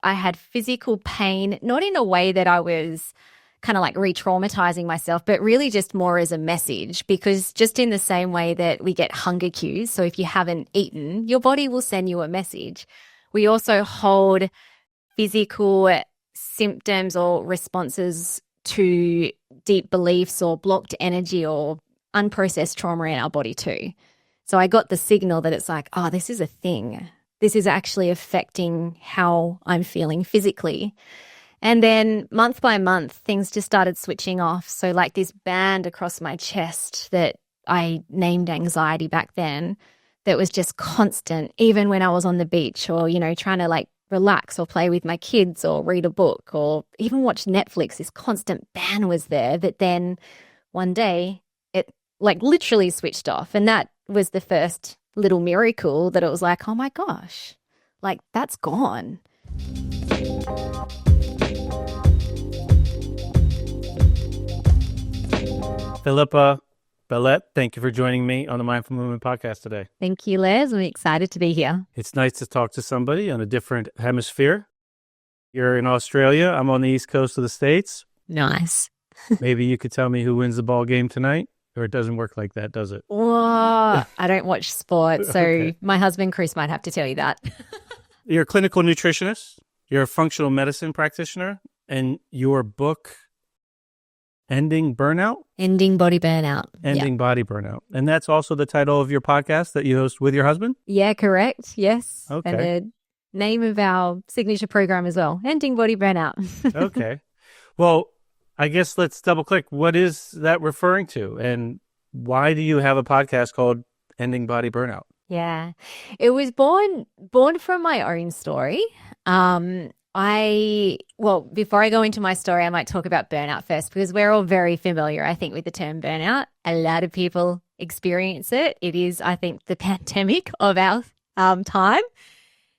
I had physical pain, not in a way that I was kind of like re-traumatizing myself, but really just more as a message, because just in the same way that we get hunger cues, so if you haven't eaten, your body will send you a message. We also hold physical symptoms or responses to deep beliefs or blocked energy or unprocessed trauma in our body too. So I got the signal that it's like, oh, this is a thing. This is actually affecting how I'm feeling physically. And then month by month, things just started switching off. So like this band across my chest that I named anxiety back then, that was just constant, even when I was on the beach or, trying to like relax or play with my kids or read a book or even watch Netflix, this constant band was there that then one day it like literally switched off. And that was the first little miracle that it was like, oh my gosh, like that's gone. Filipa Bellette, thank you for joining me on the Mindful Movement podcast today. Thank you, Les. I'm excited to be here. It's nice to talk to somebody on a different hemisphere. You're in Australia. I'm on the East Coast of the States. Nice. Maybe you could tell me who wins the ball game tonight, or it doesn't work like that, does it? Whoa, I don't watch sports, so Okay. My husband, Chris, might have to tell you that. You're a clinical nutritionist. You're a functional medicine practitioner. And your book, Ending Burnout? Ending Body Burnout. Ending Body Burnout. And that's also the title of your podcast that you host with your husband? Yeah, correct. Yes. Okay. And the name of our signature program as well, Ending Body Burnout. Okay. Well, I guess let's double click. What is that referring to? And why do you have a podcast called Ending Body Burnout? Yeah. It was born from my own story. Before I go into my story, I might talk about burnout first, because we're all very familiar, I think, with the term burnout. A lot of people experience it. It is, I think, the pandemic of our time.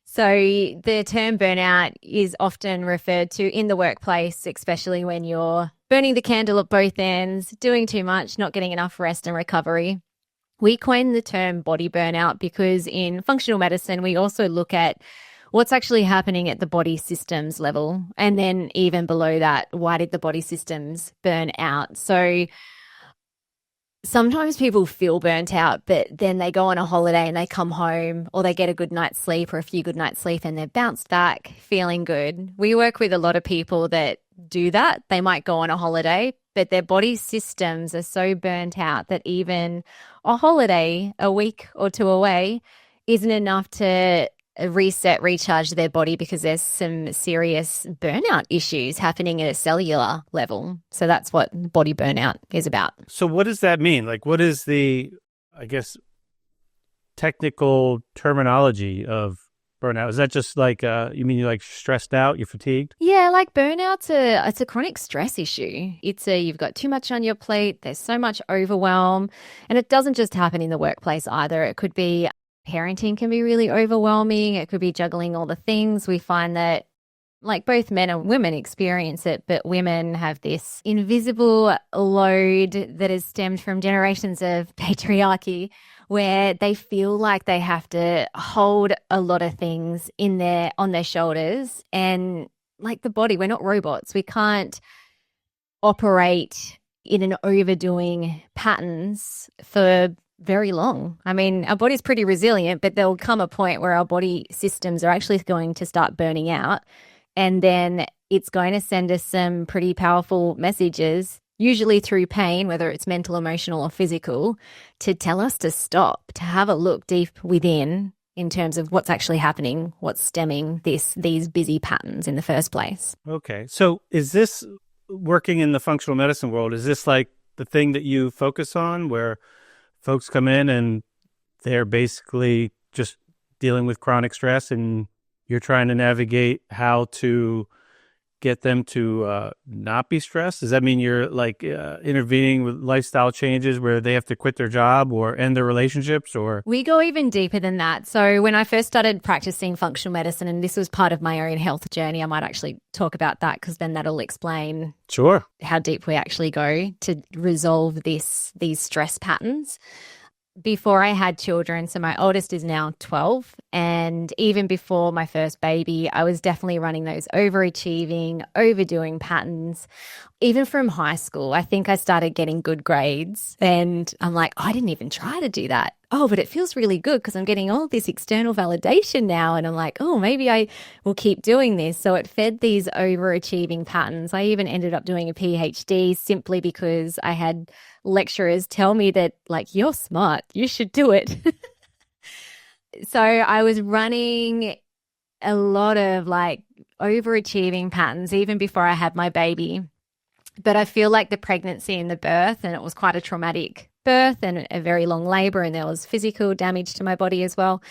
So the term burnout is often referred to in the workplace, especially when you're burning the candle at both ends, doing too much, not getting enough rest and recovery. We coined the term body burnout because in functional medicine, we also look at what's actually happening at the body systems level. And then even below that, why did the body systems burn out? So sometimes people feel burnt out, but then they go on a holiday and they come home, or they get a good night's sleep or a few good nights sleep, and they're bounced back feeling good. We work with a lot of people that do that. They might go on a holiday, but their body systems are so burnt out that even a holiday, a week or two away, isn't enough to reset, recharge their body, because there's some serious burnout issues happening at a cellular level. So that's what body burnout is about. So what does that mean? Like, what is the, I guess, technical terminology of burnout? Is that just like, you mean you're like stressed out, you're fatigued? Yeah, like burnout's it's a chronic stress issue. You've got too much on your plate. There's so much overwhelm. And it doesn't just happen in the workplace either. It could be parenting can be really overwhelming. It could be juggling all the things. We find that like both men and women experience it, but women have this invisible load that is stemmed from generations of patriarchy, where they feel like they have to hold a lot of things on their shoulders. And like the body, we're not robots. We can't operate in an overdoing patterns for very long. I mean, our body's pretty resilient, but there'll come a point where our body systems are actually going to start burning out. And then it's going to send us some pretty powerful messages, usually through pain, whether it's mental, emotional, or physical, to tell us to stop, to have a look deep within in terms of what's actually happening, what's stemming these busy patterns in the first place. Okay. So is this working in the functional medicine world? Is this like the thing that you focus on, where folks come in and they're basically just dealing with chronic stress, and you're trying to navigate how to get them to not be stressed? Does that mean you're like intervening with lifestyle changes where they have to quit their job or end their relationships? Or we go even deeper than that. So when I first started practicing functional medicine, and this was part of my own health journey, I might actually talk about that, because then that'll explain sure how deep we actually go to resolve these stress patterns. before I had children. So my oldest is now 12. And even before my first baby, I was definitely running those overachieving, overdoing patterns. Even from high school, I think I started getting good grades. And I'm like, I didn't even try to do that. Oh, but it feels really good because I'm getting all this external validation now. And I'm like, oh, maybe I will keep doing this. So it fed these overachieving patterns. I even ended up doing a PhD simply because I had lecturers tell me that, like, you're smart, you should do it. So I was running a lot of like overachieving patterns even before I had my baby. But I feel like the pregnancy and the birth, and it was quite a traumatic birth and a very long labor, and there was physical damage to my body as well.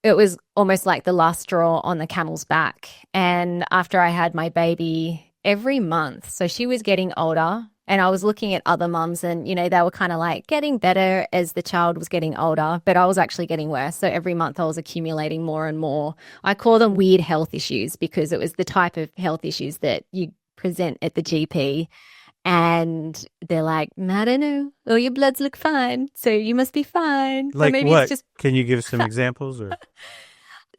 It was almost like the last straw on the camel's back. And after I had my baby, every month, so she was getting older, and I was looking at other mums and, you know, they were kind of like getting better as the child was getting older, but I was actually getting worse. So every month I was accumulating more and more. I call them weird health issues because it was the type of health issues that you present at the GP and they're like, I don't know, all your bloods look fine, so you must be fine. Like so maybe what? It's just... Can you give some examples? Or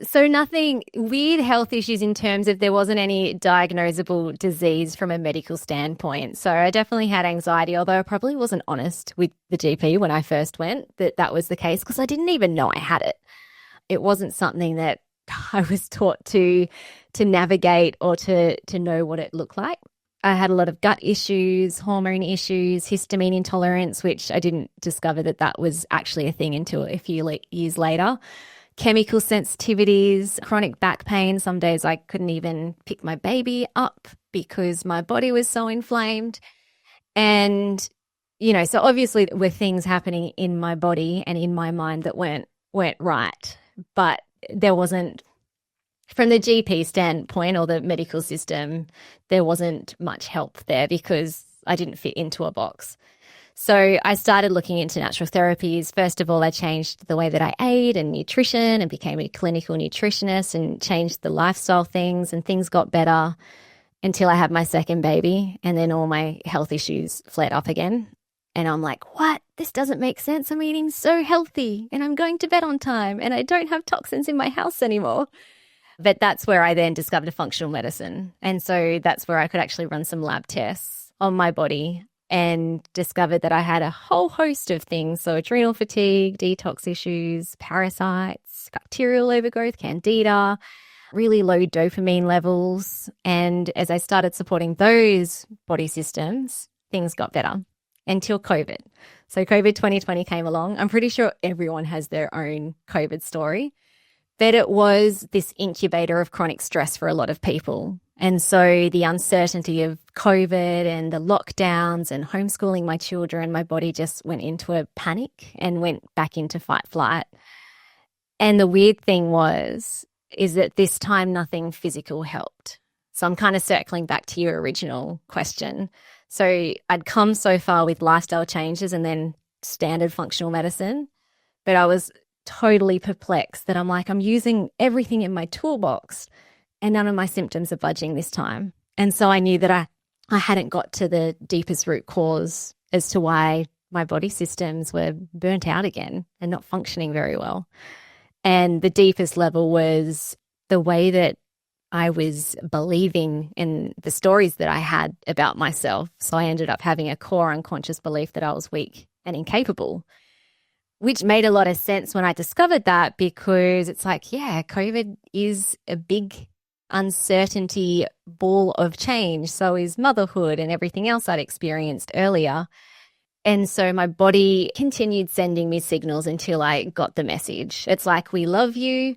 So nothing weird health issues in terms of there wasn't any diagnosable disease from a medical standpoint. So I definitely had anxiety, although I probably wasn't honest with the GP when I first went that was the case because I didn't even know I had it. It wasn't something that I was taught to navigate or to know what it looked like. I had a lot of gut issues, hormone issues, histamine intolerance, which I didn't discover that was actually a thing until a few years later. Chemical sensitivities, chronic back pain. Some days I couldn't even pick my baby up because my body was so inflamed. And, you know, so obviously there were things happening in my body and in my mind that weren't right. But there wasn't, from the GP standpoint or the medical system, there wasn't much help there because I didn't fit into a box. So I started looking into natural therapies. First of all, I changed the way that I ate and nutrition and became a clinical nutritionist and changed the lifestyle things, and things got better until I had my second baby, and then all my health issues flared up again. And I'm like, what? This doesn't make sense. I'm eating so healthy and I'm going to bed on time and I don't have toxins in my house anymore. But that's where I then discovered functional medicine. And so that's where I could actually run some lab tests on my body and discovered that I had a whole host of things. So adrenal fatigue, detox issues, parasites, bacterial overgrowth, candida, really low dopamine levels. And as I started supporting those body systems, things got better until COVID. So COVID 2020 came along. I'm pretty sure everyone has their own COVID story, but it was this incubator of chronic stress for a lot of people. And so the uncertainty of COVID and the lockdowns and homeschooling my children, my body just went into a panic and went back into fight flight. And the weird thing is that this time nothing physical helped. So I'm kind of circling back to your original question. So I'd come so far with lifestyle changes and then standard functional medicine, but I was totally perplexed that I'm like, I'm using everything in my toolbox and none of my symptoms are budging this time. And so I knew that I hadn't got to the deepest root cause as to why my body systems were burnt out again and not functioning very well. And the deepest level was the way that I was believing in the stories that I had about myself. So I ended up having a core unconscious belief that I was weak and incapable, which made a lot of sense when I discovered that, because it's like, yeah, COVID is a big uncertainty ball of change. So is motherhood and everything else I'd experienced earlier. And so my body continued sending me signals until I got the message. It's like, we love you.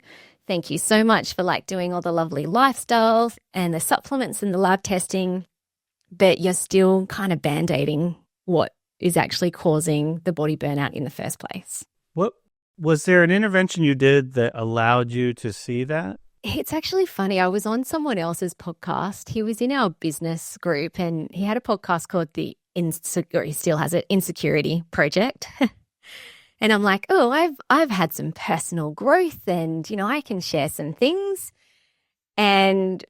Thank you so much for like doing all the lovely lifestyles and the supplements and the lab testing, but you're still kind of band-aiding what is actually causing the body burnout in the first place. what was there an intervention you did that allowed you to see that? It's actually funny. I was on someone else's podcast. He was in our business group and he had a podcast called he still has it, Insecurity Project. And I'm like, oh, I've had some personal growth and, you know, I can share some things. And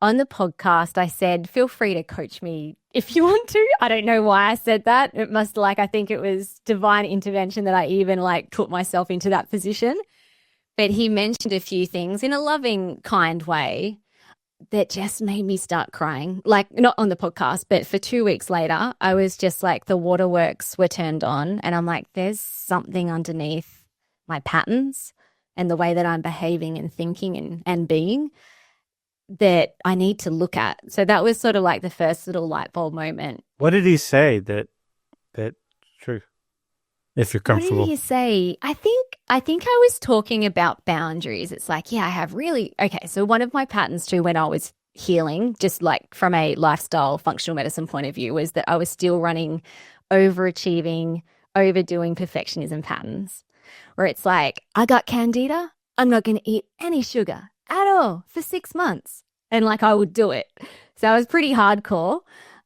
on the podcast, I said, feel free to coach me if you want to. I don't know why I said that. It must I think it was divine intervention that I even put myself into that position. But he mentioned a few things in a loving, kind way that just made me start crying. Not on the podcast, but for 2 weeks later, I was just the waterworks were turned on. And I'm like, there's something underneath my patterns and the way that I'm behaving and thinking and being that I need to look at. So that was sort of the first little light bulb moment. What did he say that true? If you're comfortable. What did he say? I think I was talking about boundaries. It's I have so one of my patterns too when I was healing, just from a lifestyle functional medicine point of view, was that I was still running overachieving, overdoing perfectionism patterns where it's I got candida, I'm not going to eat any sugar at all for 6 months. And I would do it. So I was pretty hardcore.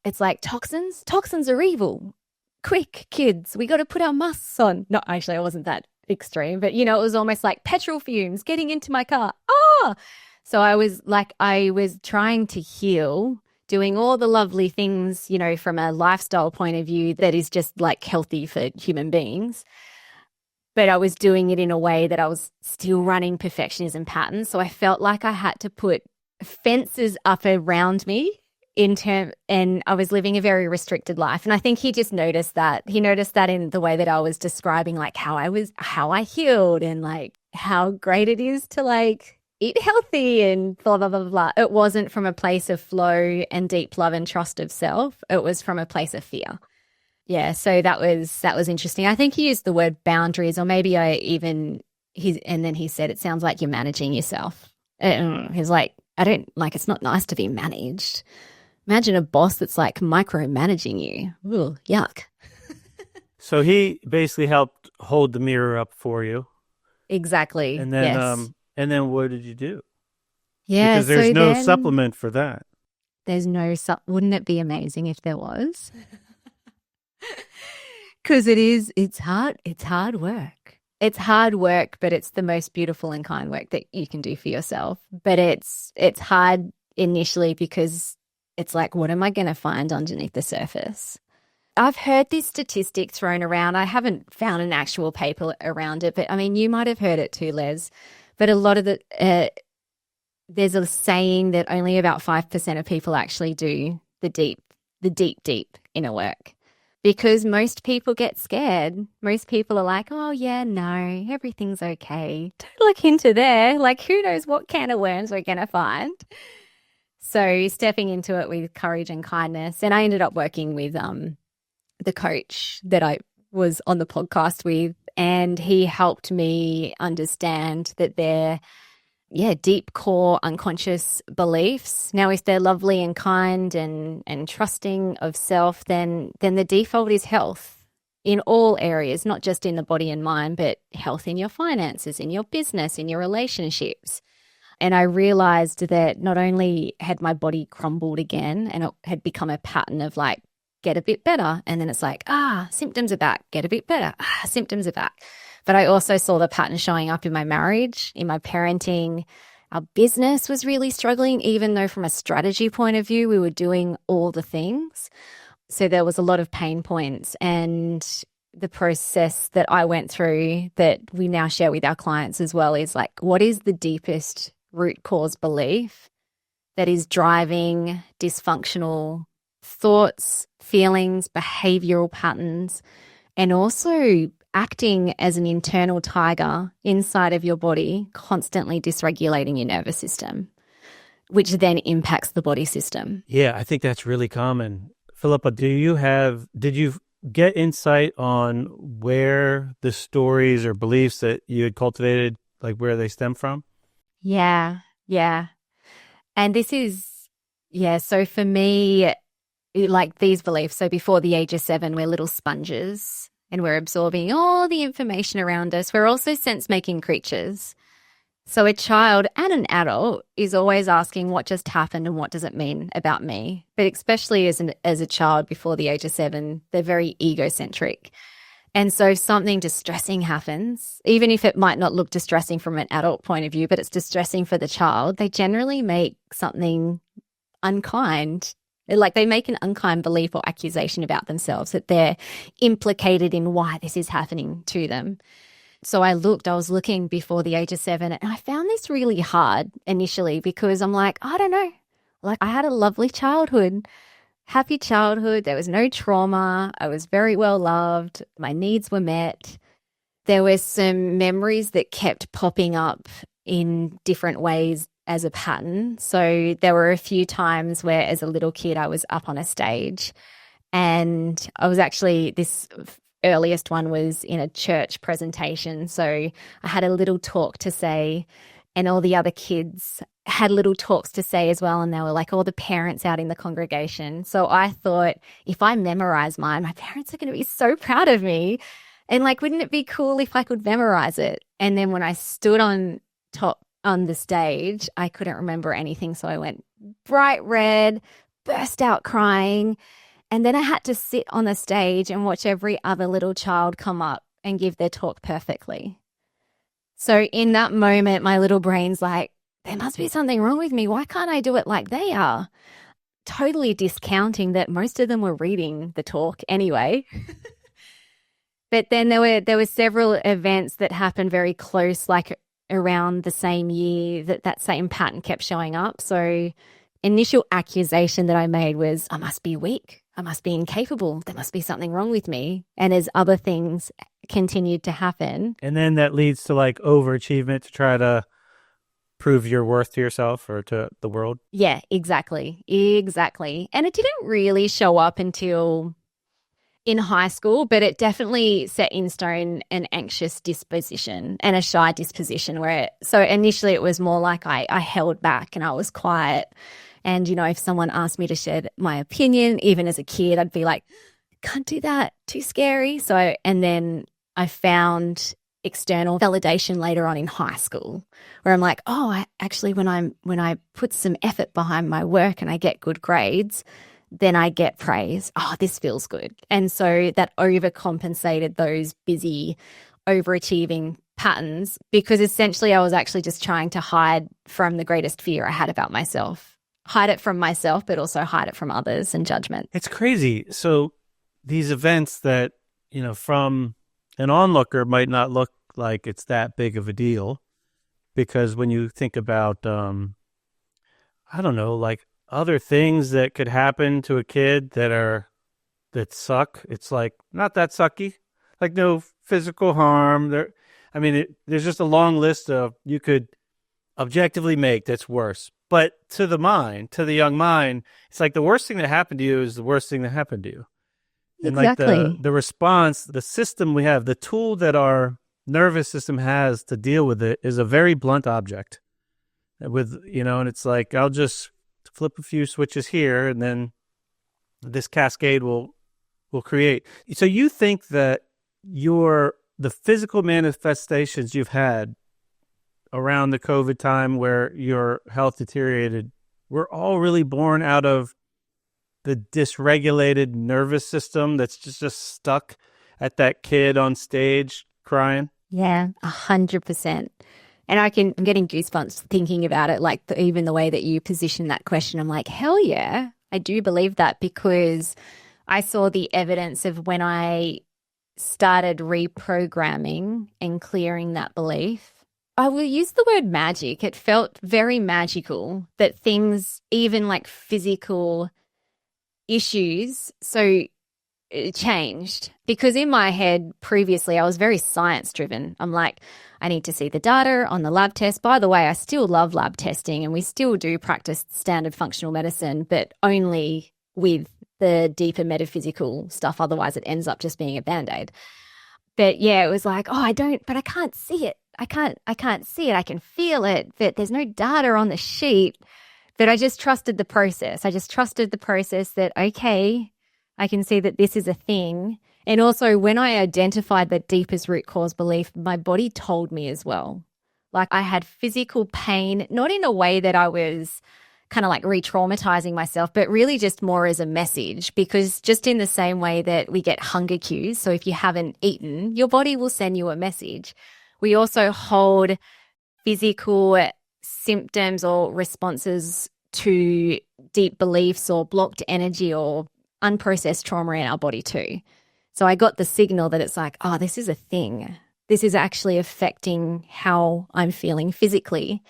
It's toxins are evil. Quick, kids, we got to put our masks on. No, actually, I wasn't that extreme, but, it was almost like petrol fumes getting into my car. Oh! So I was trying to heal, doing all the lovely things, from a lifestyle point of view that is just healthy for human beings. But I was doing it in a way that I was still running perfectionism patterns. So I felt like I had to put fences up around me and I was living a very restricted life. And I think he just noticed that. He noticed that in the way that I was describing how I healed and how great it is to eat healthy and blah, blah, blah, blah. It wasn't from a place of flow and deep love and trust of self. It was from a place of fear. Yeah, so that was interesting. I think he used the word boundaries, or maybe and then he said, it sounds like you're managing yourself. He's I don't it's not nice to be managed. Imagine a boss that's micromanaging you. Ooh, yuck. So he basically helped hold the mirror up for you. Exactly. And then, yes. And then what did you do? Yeah, because there's no supplement for that. There's no wouldn't it be amazing if there was? Because it's hard work. It's hard work, but it's the most beautiful and kind work that you can do for yourself. But it's hard initially because it's what am I going to find underneath the surface? I've heard this statistic thrown around. I haven't found an actual paper around it, but I mean, you might have heard it too, Les. But a lot of there's a saying that only about 5% of people actually do the deep inner work. Because most people get scared. Most people are oh, yeah, no, everything's okay. Don't look into there. Who knows what can of worms we're going to find. So stepping into it with courage and kindness. And I ended up working with the coach that I was on the podcast with, and he helped me understand that they're deep core unconscious beliefs. Now, if they're lovely and kind and trusting of self, then the default is health in all areas, not just in the body and mind, but health in your finances, in your business, in your relationships. And I realized that not only had my body crumbled again and it had become a pattern of get a bit better. And then it's symptoms are back, get a bit better. Symptoms are back. But I also saw the pattern showing up in my marriage, in my parenting. Our business was really struggling, even though from a strategy point of view, we were doing all the things. So there was a lot of pain points, and the process that I went through that we now share with our clients as well is what is the deepest root cause belief that is driving dysfunctional thoughts, feelings, behavioral patterns, and also acting as an internal tiger inside of your body, constantly dysregulating your nervous system, which then impacts the body system. Yeah, I think that's really common. Filipa, did you get insight on where the stories or beliefs that you had cultivated, where they stem from? Yeah. And this is, so for me, these beliefs, so before the age of 7, we're little sponges and we're absorbing all the information around us. We're also sense-making creatures. So a child and an adult is always asking what just happened and what does it mean about me? But especially as a child before the age of 7, they're very egocentric. And so if something distressing happens, even if it might not look distressing from an adult point of view, but it's distressing for the child, they generally make something unkind. Like they make an unkind belief or accusation about themselves, that they're implicated in why this is happening to them. So I was looking before the age of 7, and I found this really hard initially because I'm like, I don't know. Like I had a lovely childhood, happy childhood. There was no trauma. I was very well loved. My needs were met. There were some memories that kept popping up in different ways as a pattern. So there were a few times where as a little kid I was up on a stage, and I was actually, this earliest one was in a church presentation. So I had a little talk to say, and all the other kids had little talks to say as well, and they were like all the parents out in the congregation. So I thought, if I memorize mine, my parents are going to be so proud of me. And like, wouldn't it be cool if I could memorize it? And then when I stood on top on the stage, I couldn't remember anything. So I went bright red, burst out crying. And then I had to sit on the stage and watch every other little child come up and give their talk perfectly. So in that moment, my little brain's like, there must be something wrong with me. Why can't I do it like they are? Totally discounting that most of them were reading the talk anyway. But then there were several events that happened very close, like around the same year, that same pattern kept showing up. So initial accusation that I made was, I must be weak. I must be incapable. There must be something wrong with me. And as other things continued to happen. And then that leads to like overachievement to try to prove your worth to yourself or to the world. Yeah, exactly. And it didn't really show up until in high school, but it definitely set in stone an anxious disposition and a shy disposition so initially it was more like I held back and I was quiet. And, if someone asked me to share my opinion, even as a kid, I'd be like, can't do that, too scary. And then I found external validation later on in high school where I'm like, oh, when I put some effort behind my work and I get good grades, then I get praise. Oh, this feels good. And so that overcompensated those busy, overachieving patterns, because essentially I was actually just trying to hide from the greatest fear I had about myself. Hide it from myself, but also hide it from others and judgment. It's crazy. So these events that, from an onlooker might not look like it's that big of a deal, because when you think about, I don't know, like other things that could happen to a kid that suck, it's like not that sucky, like no physical harm. There's just a long list of you could objectively make that's worse. But to the young mind, it's like the worst thing that happened to you is the worst thing that happened to you. And exactly. Like the response, the system we have, the tool that our nervous system has to deal with it is a very blunt object. And it's like, I'll just flip a few switches here and then this cascade will create. So you think that the physical manifestations you've had around the COVID time where your health deteriorated were all really born out of the dysregulated nervous system that's just stuck at that kid on stage crying? Yeah, 100%. And I'm getting goosebumps thinking about it, like even the way that you position that question. I'm like, hell yeah, I do believe that, because I saw the evidence of when I started reprogramming and clearing that belief. I will use the word magic. It felt very magical that things, even like physical issues, it changed. Because in my head previously, I was very science driven. I'm like, I need to see the data on the lab test. By the way, I still love lab testing and we still do practice standard functional medicine, but only with the deeper metaphysical stuff. Otherwise, it ends up just being a Band-Aid. But yeah, it was like, but I can't see it. I can't see it. I can feel it, but there's no data on the sheet. But I just trusted the process. I just trusted the process that, okay, I can see that this is a thing. And also when I identified the deepest root cause belief, my body told me as well. Like I had physical pain, not in a way that I was kind of like re-traumatizing myself, but really just more as a message, because just in the same way that we get hunger cues, so if you haven't eaten, your body will send you a message. We also hold physical symptoms or responses to deep beliefs or blocked energy or unprocessed trauma in our body too. So I got the signal that it's like, oh, this is a thing. This is actually affecting how I'm feeling physically.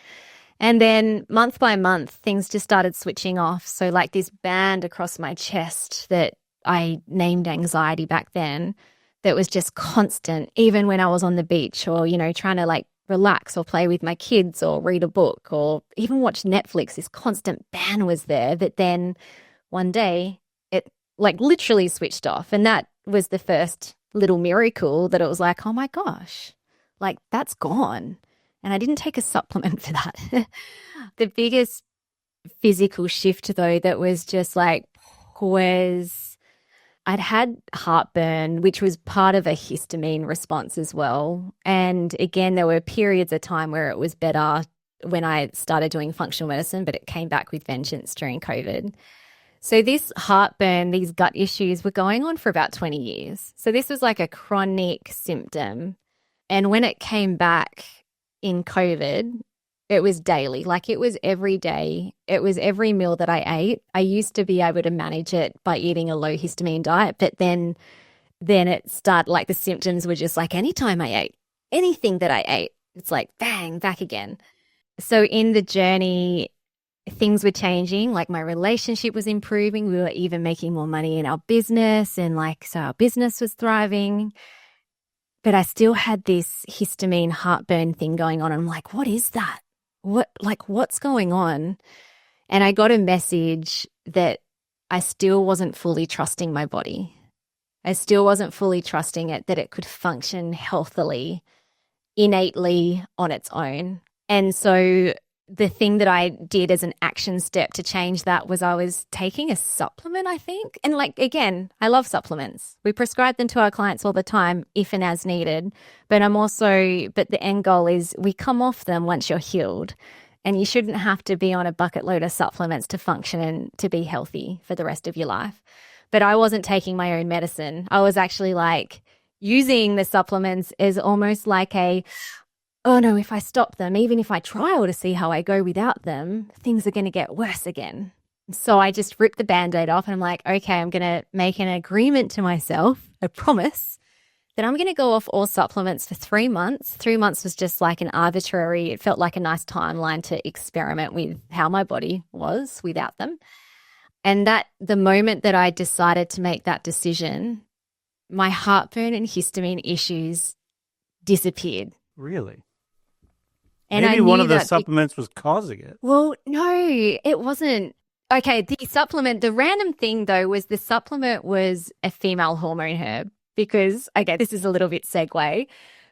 And then month by month, things just started switching off. So like this band across my chest that I named anxiety back then, that was just constant, even when I was on the beach or, trying to like relax or play with my kids or read a book or even watch Netflix, this constant band was there that then one day it like literally switched off. And that was the first little miracle that it was like, oh my gosh, like that's gone. And I didn't take a supplement for that. The biggest physical shift though that was just like was I'd had heartburn, which was part of a histamine response as well. And again, there were periods of time where it was better when I started doing functional medicine, but it came back with vengeance during COVID. So this heartburn, these gut issues were going on for about 20 years. So this was like a chronic symptom. And when it came back in COVID, it was daily, like it was every day. It was every meal that I ate. I used to be able to manage it by eating a low histamine diet, but then it started like the symptoms were just like anytime I ate, anything that I ate, it's like bang, back again. So in the journey, things were changing, like my relationship was improving. We were even making more money in our business and so our business was thriving. But I still had this histamine heartburn thing going on. I'm like, what is that? What's going on? And I got a message that I still wasn't fully trusting my body. I still wasn't fully trusting it, that it could function healthily, innately on its own. And so the thing that I did as an action step to change that was I was taking a supplement, I think. And again, I love supplements. We prescribe them to our clients all the time, if and as needed. But the end goal is we come off them once you're healed. And you shouldn't have to be on a bucket load of supplements to function and to be healthy for the rest of your life. But I wasn't taking my own medicine. I was actually using the supplements as almost like oh no, if I stop them, even if I trial to see how I go without them, things are going to get worse again. So I just ripped the Band-Aid off and I'm like, okay, I'm going to make an agreement to myself, a promise, that I'm going to go off all supplements for 3 months. 3 months was just like an arbitrary, it felt like a nice timeline to experiment with how my body was without them. And that the moment that I decided to make that decision, my heartburn and histamine issues disappeared. Really? And maybe one of the supplements was causing it. Well, no, it wasn't. Okay, the random thing though was the supplement was a female hormone herb because, okay, this is a little bit segue,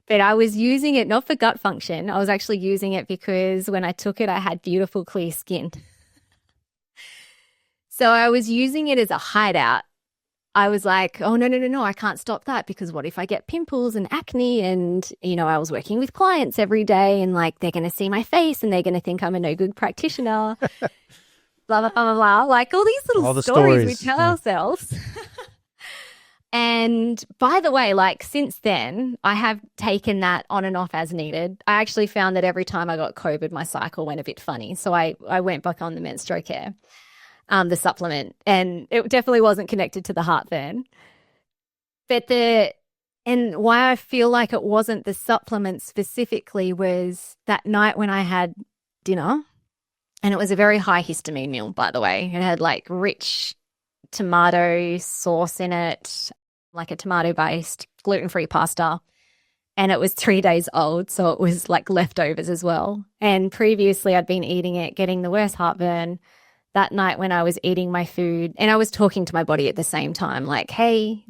but I was using it not for gut function. I was actually using it because when I took it, I had beautiful clear skin. So I was using it as a hideout. I was like, oh, no, I can't stop that because what if I get pimples and acne? And, I was working with clients every day and they're going to see my face and they're going to think I'm a no good practitioner, blah, blah, blah, blah, blah. Like all these little stories we tell ourselves. And by the way, since then, I have taken that on and off as needed. I actually found that every time I got COVID, my cycle went a bit funny. So I went back on the menstrual care. The supplement, and it definitely wasn't connected to the heartburn. But and why I feel like it wasn't the supplement specifically was that night when I had dinner, and it was a very high histamine meal, by the way. It had rich tomato sauce in it, like a tomato-based gluten-free pasta. And it was 3 days old, so it was leftovers as well. And previously I'd been eating it, getting the worst heartburn. That night when I was eating my food and I was talking to my body at the same time, hey,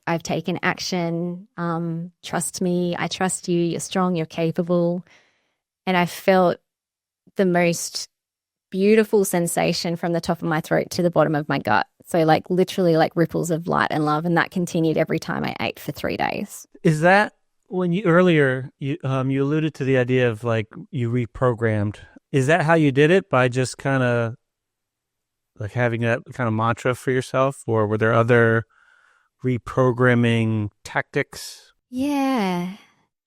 I've taken action. Trust me. I trust you. You're strong. You're capable. And I felt the most beautiful sensation from the top of my throat to the bottom of my gut. So literally ripples of light and love. And that continued every time I ate for 3 days. Is that when you earlier, you alluded to the idea of you reprogrammed. Is that how you did it, by just kind of having that kind of mantra for yourself, or were there other reprogramming tactics? Yeah,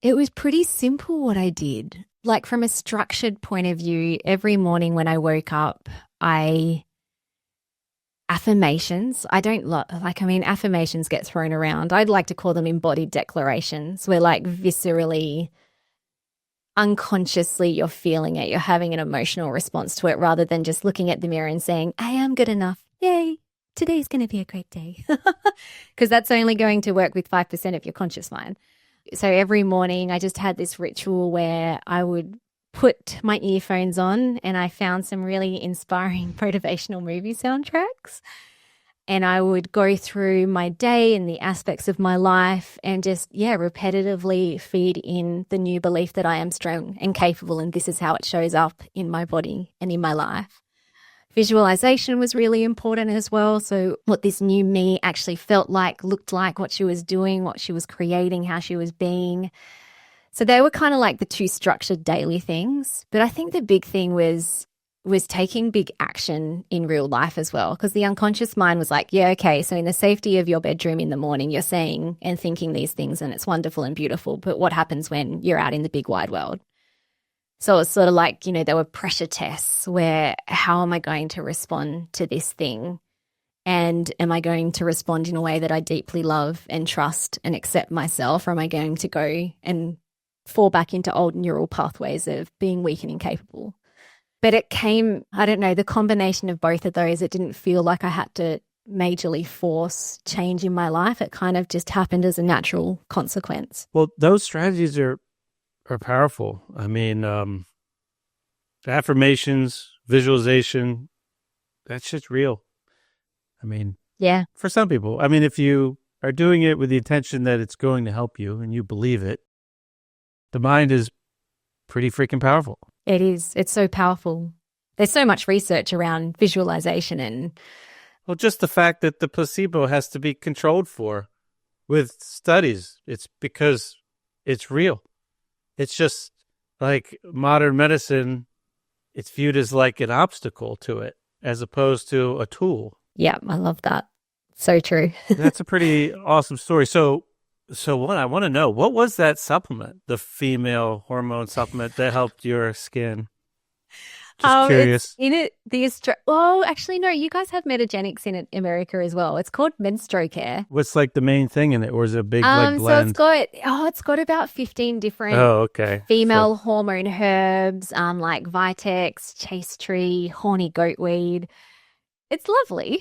it was pretty simple what I did. From a structured point of view, every morning when I woke up, affirmations. I don't affirmations get thrown around. I'd like to call them embodied declarations, where like viscerally, unconsciously you're feeling it. You're having an emotional response to it rather than just looking at the mirror and saying, I am good enough. Yay. Today's going to be a great day. Because that's only going to work with 5% of your conscious mind. So every morning I just had this ritual where I would put my earphones on and I found some really inspiring motivational movie soundtracks. And I would go through my day and the aspects of my life and just, repetitively feed in the new belief that I am strong and capable, and this is how it shows up in my body and in my life. Visualization was really important as well. So what this new me actually felt like, looked like, what she was doing, what she was creating, how she was being. So they were kind of like the two structured daily things. But I think the big thing was taking big action in real life as well, because the unconscious mind was like, yeah, okay, so in the safety of your bedroom in the morning, you're saying and thinking these things and it's wonderful and beautiful. But what happens when you're out in the big wide world? So it's sort of like, there were pressure tests where how am I going to respond to this thing? And am I going to respond in a way that I deeply love and trust and accept myself? Or am I going to go and fall back into old neural pathways of being weak and incapable? But it came, I don't know, the combination of both of those, it didn't feel like I had to majorly force change in my life. It kind of just happened as a natural consequence. Well, those strategies are powerful. I mean, affirmations, visualization, that shit's real. I mean, yeah, for some people. I mean, if you are doing it with the intention that it's going to help you and you believe it, the mind is pretty freaking powerful. It is. It's so powerful. There's so much research around visualization and... Well, just the fact that the placebo has to be controlled for with studies, it's because it's real. It's just like modern medicine, it's viewed as like an obstacle to it as opposed to a tool. Yeah, I love that. So true. That's a pretty awesome story. So what I want to know, what was that supplement, the female hormone supplement that helped your skin? Just curious. It's in it, actually, no, you guys have Metagenics in America as well. It's called Menstro Care. What's like the main thing in it, or is it a big like blend? So it's got about 15 different female hormone herbs, like Vitex, Chase Tree, Horny Goatweed. It's lovely.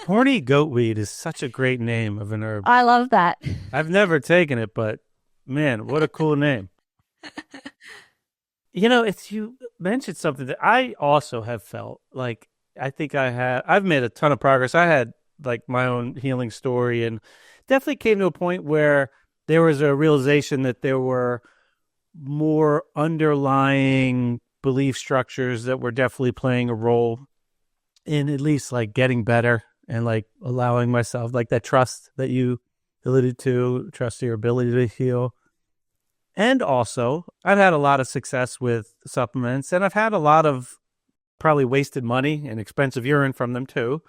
Horny Goatweed is such a great name of an herb. I love that. I've never taken it, but man, what a cool name. You mentioned something that I also have felt like I've made a ton of progress. I had like my own healing story and definitely came to a point where there was a realization that there were more underlying belief structures that were definitely playing a role in at least like getting better and like allowing myself like that trust that you alluded to, trust your ability to heal. And also, I've had a lot of success with supplements, and I've had a lot of probably wasted money and expensive urine from them too.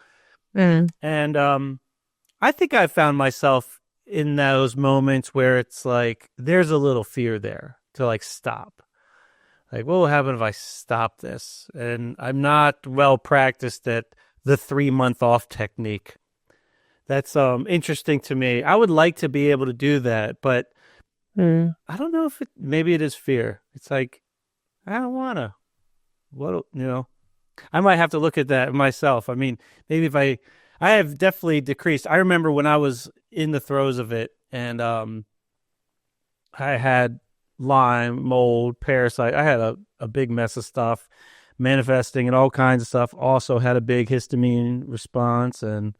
Mm. And I think I found myself in those moments where it's like there's a little fear there to like stop. Like, what will happen if I stop this? And I'm not well practiced at the 3-month off technique. That's interesting to me. I would like to be able to do that, but I don't know if maybe it is fear. It's like, I don't want to. I might have to look at that myself. I mean, maybe if I have definitely decreased. I remember when I was in the throes of it and I had Lyme, mold, parasite. I had a big mess of stuff manifesting and all kinds of stuff. Also had a big histamine response, and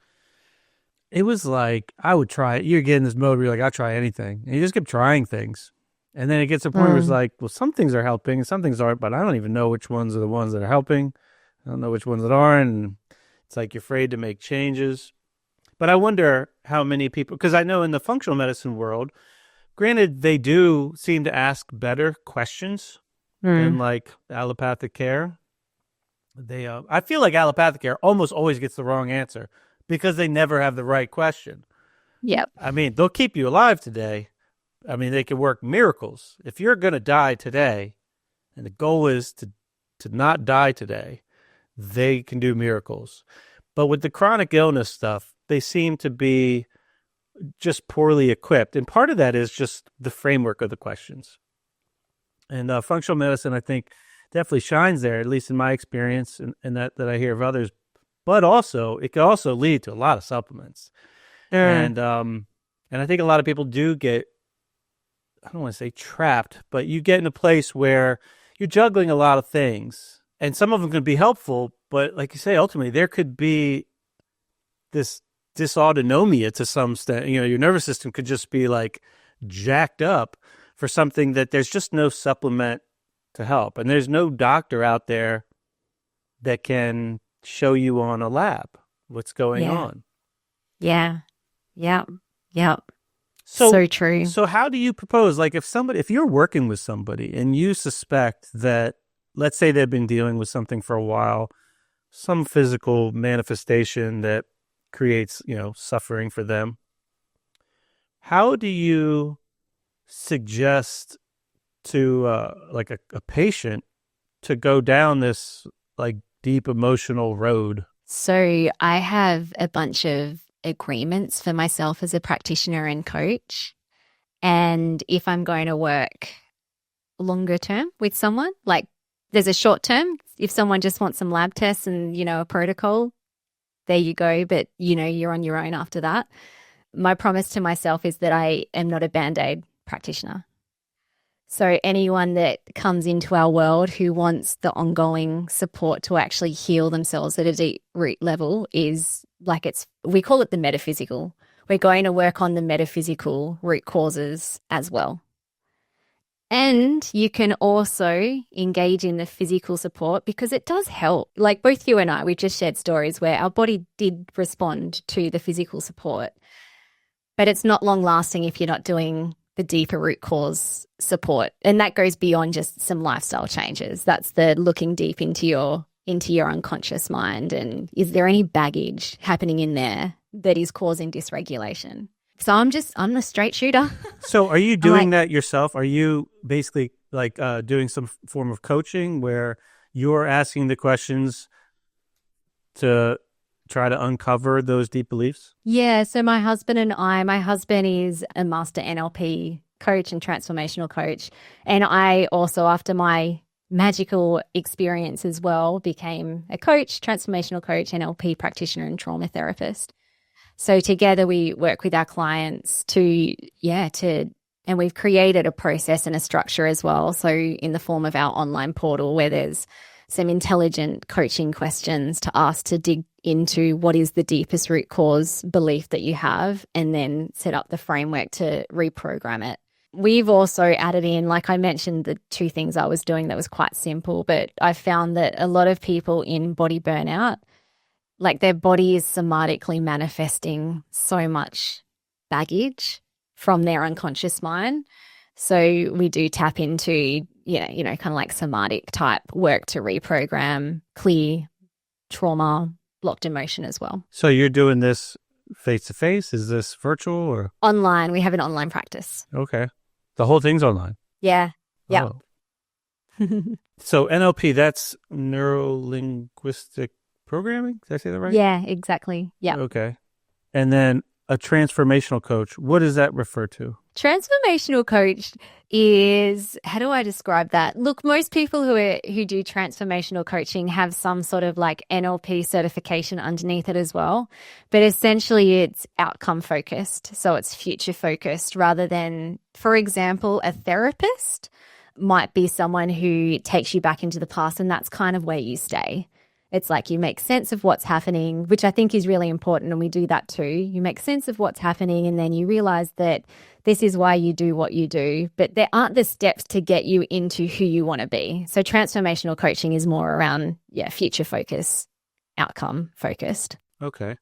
it was like I would try it. You're getting this mode where you're like, I'll try anything. And you just keep trying things. And then it gets to a point where it's like, well, some things are helping and some things aren't, but I don't even know which ones are the ones that are helping. I don't know which ones that aren't. And it's like you're afraid to make changes. But I wonder how many people, because I know in the functional medicine world, granted, they do seem to ask better questions than like allopathic care. I feel like allopathic care almost always gets the wrong answer because they never have the right question. Yep. I mean, they'll keep you alive today. I mean, they can work miracles. If you're going to die today, and the goal is to not die today, they can do miracles. But with the chronic illness stuff, they seem to be just poorly equipped. And part of that is just the framework of the questions. And functional medicine, I think, definitely shines there, at least in my experience and that I hear of others. But also, it can also lead to a lot of supplements. And I think a lot of people do get, I don't want to say trapped, but you get in a place where you're juggling a lot of things. And some of them can be helpful, but like you say, ultimately, there could be this dysautonomia to some extent. Your nervous system could just be like jacked up for something that there's just no supplement to help. And there's no doctor out there that can show you on a lab what's going on. Yeah. So true. So how do you propose, like if you're working with somebody and you suspect that, let's say they've been dealing with something for a while, some physical manifestation that creates, suffering for them, how do you suggest to like a patient to go down this like deep emotional road? So I have a bunch of agreements for myself as a practitioner and coach. And if I'm going to work longer term with someone, like there's a short term, if someone just wants some lab tests and, a protocol, there you go. But, you're on your own after that. My promise to myself is that I am not a Band-Aid practitioner. So anyone that comes into our world who wants the ongoing support to actually heal themselves at a deep root level is like we call it the metaphysical. We're going to work on the metaphysical root causes as well. And you can also engage in the physical support because it does help. Like both you and I, we've just shared stories where our body did respond to the physical support, but it's not long lasting if you're not doing the deeper root cause support. And that goes beyond just some lifestyle changes. That's the looking deep into your unconscious mind. And is there any baggage happening in there that is causing dysregulation? So I'm the straight shooter. So are you doing that yourself? Are you basically like doing some form of coaching where you're asking the questions to try to uncover those deep beliefs? Yeah. So my husband is a master NLP coach and transformational coach. And I also, after my magical experience as well, became a coach, transformational coach, NLP practitioner and trauma therapist. So together we work with our clients and we've created a process and a structure as well. So in the form of our online portal where there's some intelligent coaching questions to ask to dig into what is the deepest root cause belief that you have and then set up the framework to reprogram it. We've also added in, like I mentioned, the two things I was doing that was quite simple, but I found that a lot of people in body burnout, like their body is somatically manifesting so much baggage from their unconscious mind. So we do tap into, kind of like somatic type work to reprogram, clear trauma, blocked emotion as well. So you're doing this face-to-face? Is this virtual or? Online. We have an online practice. Okay. The whole thing's online? Yeah. Yeah. Oh. So NLP, that's neuro-linguistic programming? Did I say that right? Yeah, exactly. Yeah. Okay. And then a transformational coach, what does that refer to? Transformational coach is, how do I describe that? Look, most people who do transformational coaching have some sort of like NLP certification underneath it as well. But essentially it's outcome focused. So it's future focused rather than, for example, a therapist might be someone who takes you back into the past and that's kind of where you stay. It's like you make sense of what's happening, which I think is really important, and we do that too. You make sense of what's happening and then you realize that this is why you do what you do, but there aren't the steps to get you into who you want to be. So transformational coaching is more around, future focus, outcome focused. Okay.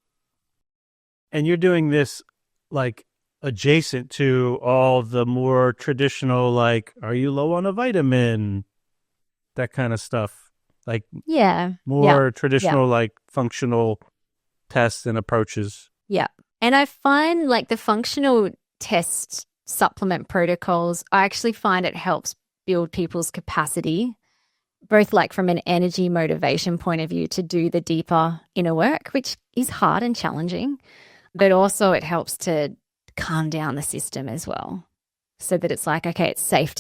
And you're doing this like adjacent to all the more traditional, like, are you low on a vitamin? That kind of stuff. Like more traditional, like functional tests and approaches. Yeah. And I find like the functional test supplement protocols, I actually find it helps build people's capacity both like from an energy motivation point of view to do the deeper inner work, which is hard and challenging, but also it helps to calm down the system as well. So that it's like, okay, it's safe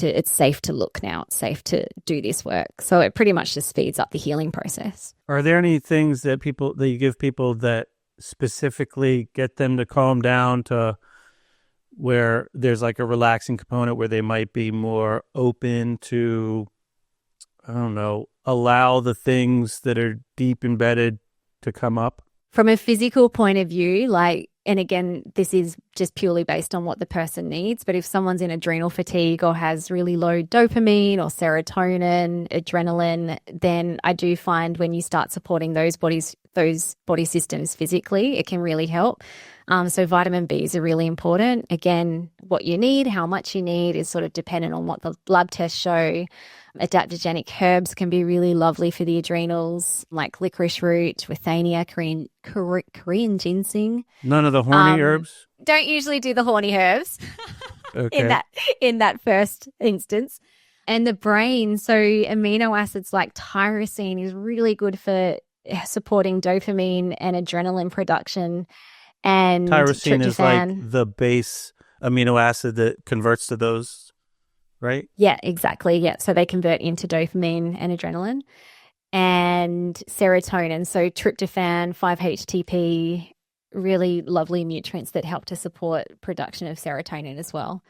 to look now. It's safe to do this work. So it pretty much just speeds up the healing process. Are there any things that you give people that specifically get them to calm down to where there's like a relaxing component where they might be more open to, I don't know, allow the things that are deep embedded to come up? From a physical point of view, like, and again, this is just purely based on what the person needs, but if someone's in adrenal fatigue or has really low dopamine or serotonin, adrenaline, then I do find when you start supporting those body systems physically, it can really help. So vitamin Bs are really important. Again, what you need, how much you need is sort of dependent on what the lab tests show. Adaptogenic herbs can be really lovely for the adrenals, like licorice root, withania, Korean ginseng. None of the horny herbs? Don't usually do the horny herbs Okay. in that first instance. And the brain, so amino acids like tyrosine is really good for supporting dopamine and adrenaline production. And Tyrosine is like tryptophan. the base amino acid that converts to those, right? Yeah, exactly. Yeah. So they convert into dopamine and adrenaline and serotonin. So tryptophan, 5-HTP, really lovely nutrients that help to support production of serotonin as well.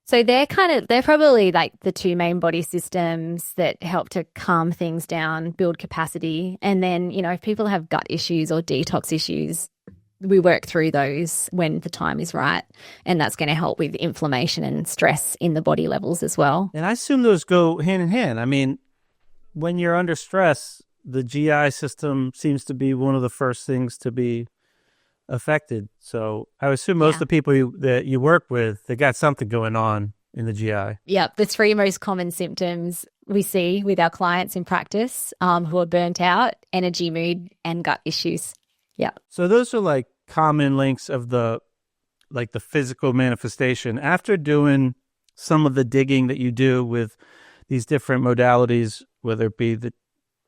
So they're probably like the two main body systems that help to calm things down, build capacity. And then, if people have gut issues or detox issues, we work through those when the time is right. And that's going to help with inflammation and stress in the body levels as well. And I assume those go hand in hand. I mean, when you're under stress, the GI system seems to be one of the first things to be affected. So I would assume most of the people that you work with, they got something going on in the GI. Yeah, the three most common symptoms we see with our clients in practice who are burnt out: energy, mood, and gut issues. Yeah. So those are like common links of the physical manifestation. After doing some of the digging that you do with these different modalities, whether it be the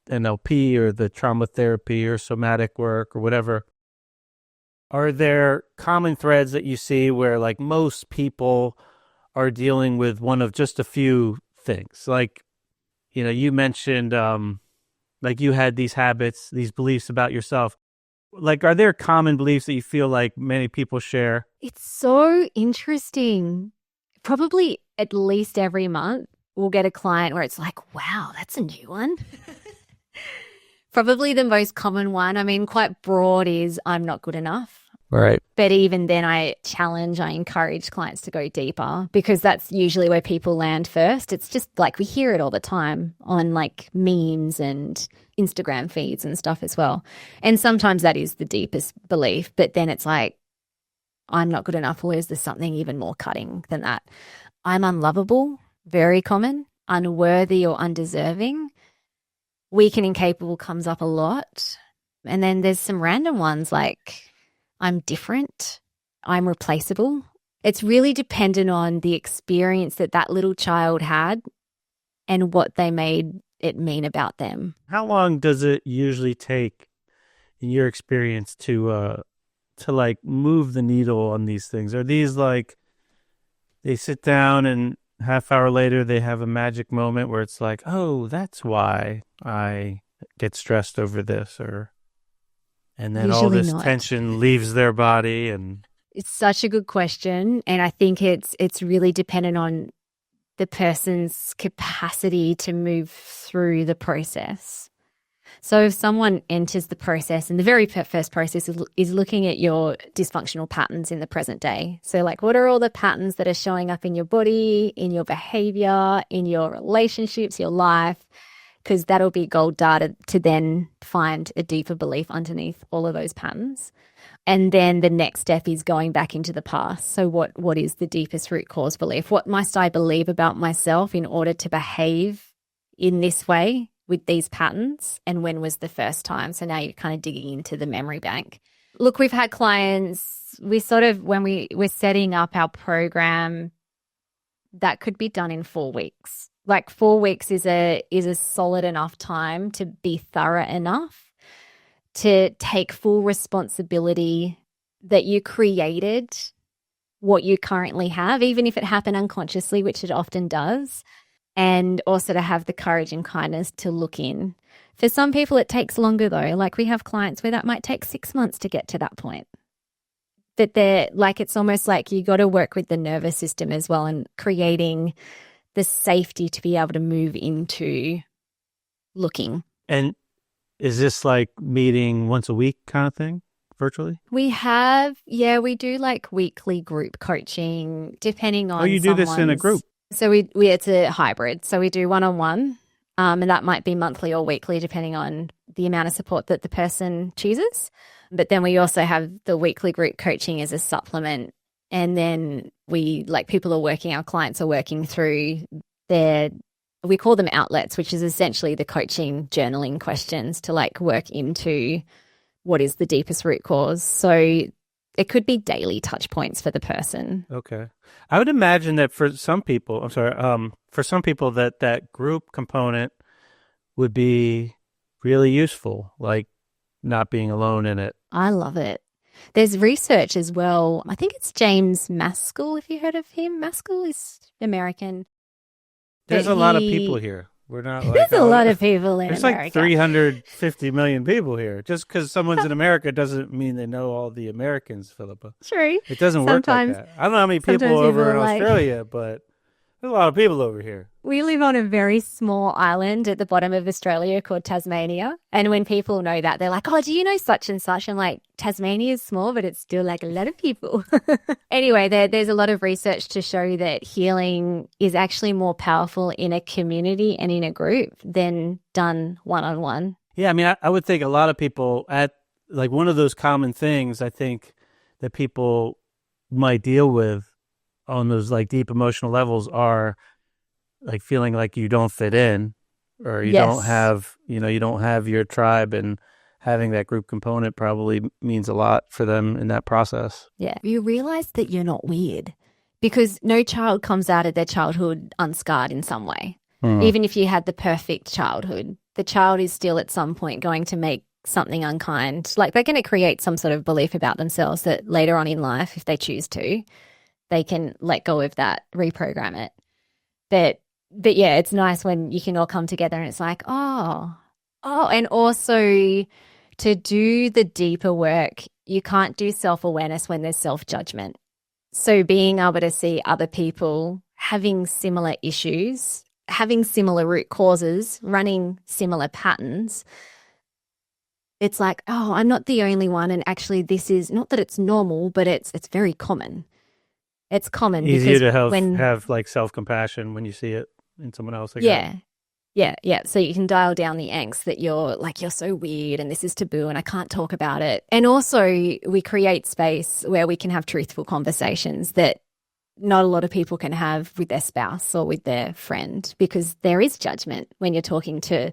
NLP or the trauma therapy or somatic work or whatever, are there common threads that you see where like most people are dealing with one of just a few things? Like, you mentioned like you had these habits, these beliefs about yourself. Like, are there common beliefs that you feel like many people share? It's so interesting. Probably at least every month we'll get a client where it's like, wow, that's a new one. Probably the most common one, I mean, quite broad, is I'm not good enough. Right. But even then I encourage clients to go deeper, because that's usually where people land first. It's just like we hear it all the time on like memes and Instagram feeds and stuff as well. And sometimes that is the deepest belief, but then it's like, I'm not good enough, or is there something even more cutting than that? I'm unlovable, very common. Unworthy or undeserving. Weak and incapable comes up a lot. And then there's some random ones like I'm different, I'm replaceable. It's really dependent on the experience that little child had and what they made it mean about them. How long does it usually take, in your experience, to like move the needle on these things? Are these like they sit down and half hour later they have a magic moment where it's like, oh, that's why I get stressed over this, and then all Usually this not. tension leaves their body? And It's such a good question. And I think it's really dependent on the person's capacity to move through the process. So if someone enters the process, and the very first process is looking at your dysfunctional patterns in the present day. So like, what are all the patterns that are showing up in your body, in your behavior, in your relationships, your life? Because that'll be gold data to then find a deeper belief underneath all of those patterns. And then the next step is going back into the past. So what is the deepest root cause belief? What must I believe about myself in order to behave in this way with these patterns? And when was the first time? So now you're kind of digging into the memory bank. Look, we've had clients, when we're setting up our program, that could be done in 4 weeks. Like 4 weeks is a solid enough time to be thorough enough to take full responsibility that you created what you currently have, even if it happened unconsciously, which it often does, and also to have the courage and kindness to look in. For some people, it takes longer though. Like we have clients where that might take 6 months to get to that point. That they're like, it's almost like you got to work with the nervous system as well and creating the safety to be able to move into looking. And is this like meeting once a week kind of thing virtually? We do like weekly group coaching depending on you do this in a group? So we it's a hybrid. So we do one-on-one and that might be monthly or weekly depending on the amount of support that the person chooses. But then we also have the weekly group coaching as a supplement. And then our clients are working through we call them outlets, which is essentially the coaching journaling questions to like work into what is the deepest root cause. So it could be daily touch points for the person. Okay. I would imagine that for some people, that group component would be really useful, like not being alone in it. I love it. There's research as well. I think it's James Maskell, if you heard of him. Maskell is American. There's a lot of people here. We're not like... There's a lot of people in America. There's like 350 million people here. Just because someone's in America doesn't mean they know all the Americans, Filipa. True. It doesn't work like that. I don't know how many people over in Australia, but there's a lot of people over here. We live on a very small island at the bottom of Australia called Tasmania. And when people know that, they're like, oh, do you know such and such? I'm like, Tasmania is small, but it's still like a lot of people. Anyway, there's a lot of research to show that healing is actually more powerful in a community and in a group than done one-on-one. Yeah, I mean, I would think a lot of people like one of those common things I think that people might deal with on those like deep emotional levels are like feeling like you don't fit in or you don't have your tribe, and having that group component probably means a lot for them in that process. Yeah. You realize that you're not weird because no child comes out of their childhood unscarred in some way. Even if you had the perfect childhood, the child is still at some point going to make something unkind. Like they're going to create some sort of belief about themselves that later on in life, if they choose to, they can let go of that, reprogram it. But yeah, it's nice when you can all come together and it's like, oh, and also to do the deeper work, you can't do self-awareness when there's self-judgment. So being able to see other people having similar issues, having similar root causes, running similar patterns, it's like, oh, I'm not the only one. And actually this is not that it's normal, but it's very common. It's common. Easier to have like self-compassion when you see it in someone else. Yeah. So you can dial down the angst that you're so weird and this is taboo and I can't talk about it. And also we create space where we can have truthful conversations that not a lot of people can have with their spouse or with their friend, because there is judgment when you're talking to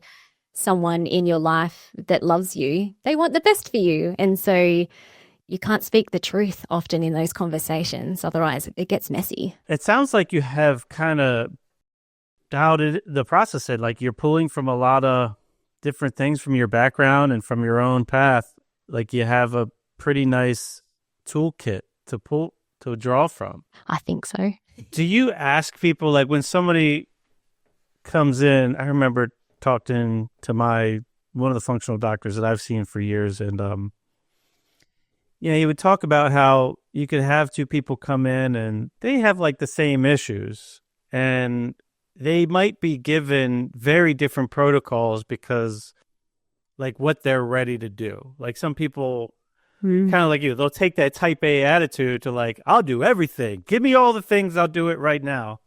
someone in your life that loves you. They want the best for you. And so you can't speak the truth often in those conversations. Otherwise, it gets messy. It sounds like you have kind of dialed the process in. Like you're pulling from a lot of different things from your background and from your own path. Like you have a pretty nice toolkit to draw from. I think so. Do you ask people, like when somebody comes in, I remember talking to one of the functional doctors that I've seen for years, and he would talk about how you could have two people come in and they have like the same issues and they might be given very different protocols because like what they're ready to do. Like some people kind of like you, they'll take that type A attitude to like, I'll do everything. Give me all the things. I'll do it right now.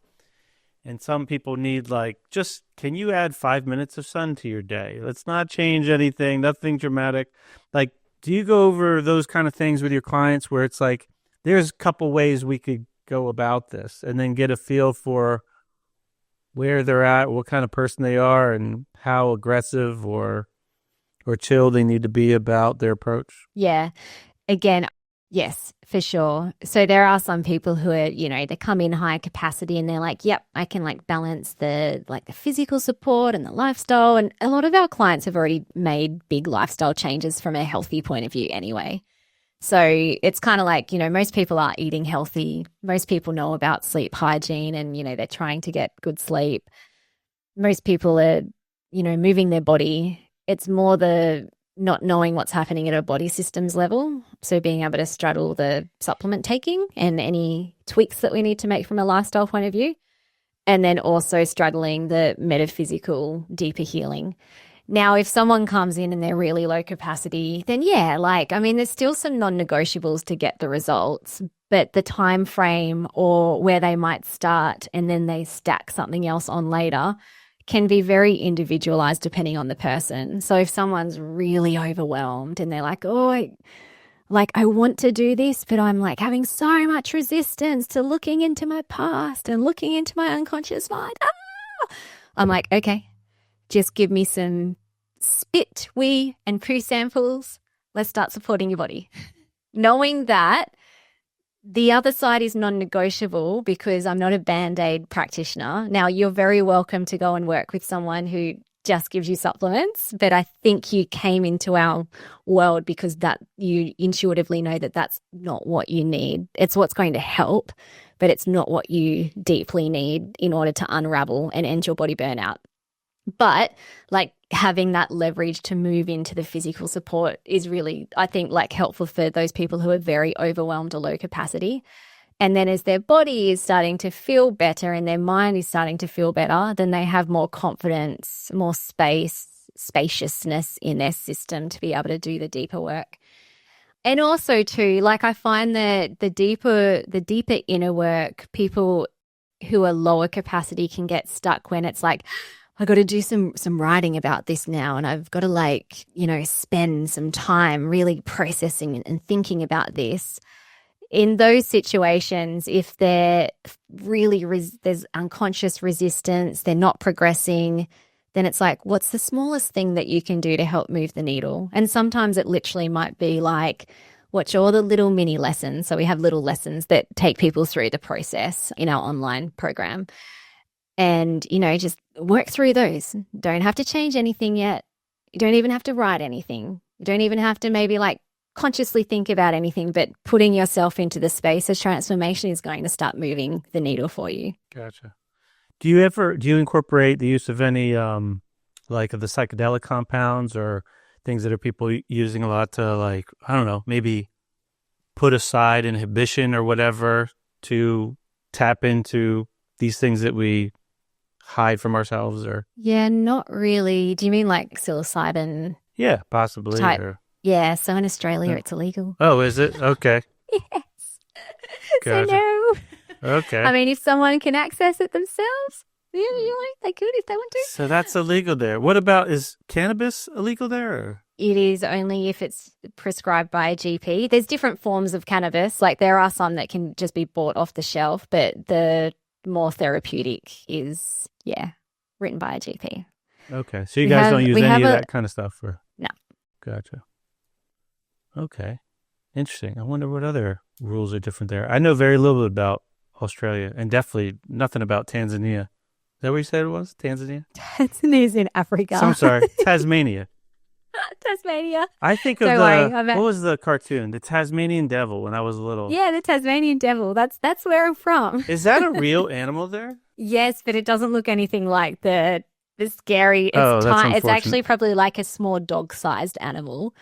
And some people need like, just, can you add 5 minutes of sun to your day? Let's not change anything. Nothing dramatic. Like, do you go over those kind of things with your clients where it's like, there's a couple ways we could go about this and then get a feel for where they're at, what kind of person they are, and how aggressive or chill they need to be about their approach? Yeah. Again, Yes, for sure. So there are some people who are, they come in high capacity and they're like, yep, I can like balance the physical support and the lifestyle. And a lot of our clients have already made big lifestyle changes from a healthy point of view anyway. So it's kind of like, most people are eating healthy. Most people know about sleep hygiene and, they're trying to get good sleep. Most people are, moving their body. It's more the not knowing what's happening at a body systems level. So being able to straddle the supplement taking and any tweaks that we need to make from a lifestyle point of view. And then also straddling the metaphysical, deeper healing. Now, if someone comes in and they're really low capacity, then there's still some non-negotiables to get the results, but the time frame or where they might start and then they stack something else on later can be very individualized depending on the person. So if someone's really overwhelmed and they're like, I want to do this, but I'm like having so much resistance to looking into my past and looking into my unconscious mind. I'm like, okay, just give me some spit, wee, and poo samples. Let's start supporting your body. Knowing that the other side is non-negotiable because I'm not a Band-Aid practitioner. Now, you're very welcome to go and work with someone who just gives you supplements, but I think you came into our world because that you intuitively know that that's not what you need. It's what's going to help, but it's not what you deeply need in order to unravel and end your body burnout. But having that leverage to move into the physical support is really, I think, helpful for those people who are very overwhelmed or low capacity. And then as their body is starting to feel better and their mind is starting to feel better, then they have more confidence, more spaciousness in their system to be able to do the deeper work. And also too, I find that the deeper inner work, people who are lower capacity can get stuck when it's like, I got to do some writing about this now, and I've got to spend some time really processing and thinking about this. In those situations, if they're really there's unconscious resistance, they're not progressing, then it's like, what's the smallest thing that you can do to help move the needle? And sometimes it literally might be watch all the little mini lessons. So we have little lessons that take people through the process in our online program. And, just work through those. Don't have to change anything yet. You don't even have to write anything. You don't even have to maybe consciously think about anything, but putting yourself into the space of transformation is going to start moving the needle for you. Gotcha. Do you incorporate the use of any, of the psychedelic compounds or things that are people using a lot to maybe put aside inhibition or whatever to tap into these things that we hide from ourselves? Or not really. Do you mean psilocybin? Yeah, possibly. Type? Yeah, so in Australia it's illegal. Oh, is it? Okay. Yes. Gotcha. So no. Okay. I mean, if someone can access it themselves, they could if they want to. So that's illegal there. What about, is cannabis illegal there? Or? It is only if it's prescribed by a GP. There's different forms of cannabis. There are some that can just be bought off the shelf, but the more therapeutic is, written by a GP. Okay. So you guys don't use any of that kind of stuff? Or? No. Gotcha. Okay. Interesting. I wonder what other rules are different there. I know very little about Australia and definitely nothing about Tanzania. Is that what you said it was? Tanzania? Tanzania's in Africa. I'm sorry. Tasmania. Tasmania. I think of what was the cartoon? The Tasmanian Devil when I was little. Yeah, the Tasmanian Devil. That's where I'm from. Is that a real animal there? Yes, but it doesn't look anything like the scary. It's actually probably a small dog-sized animal.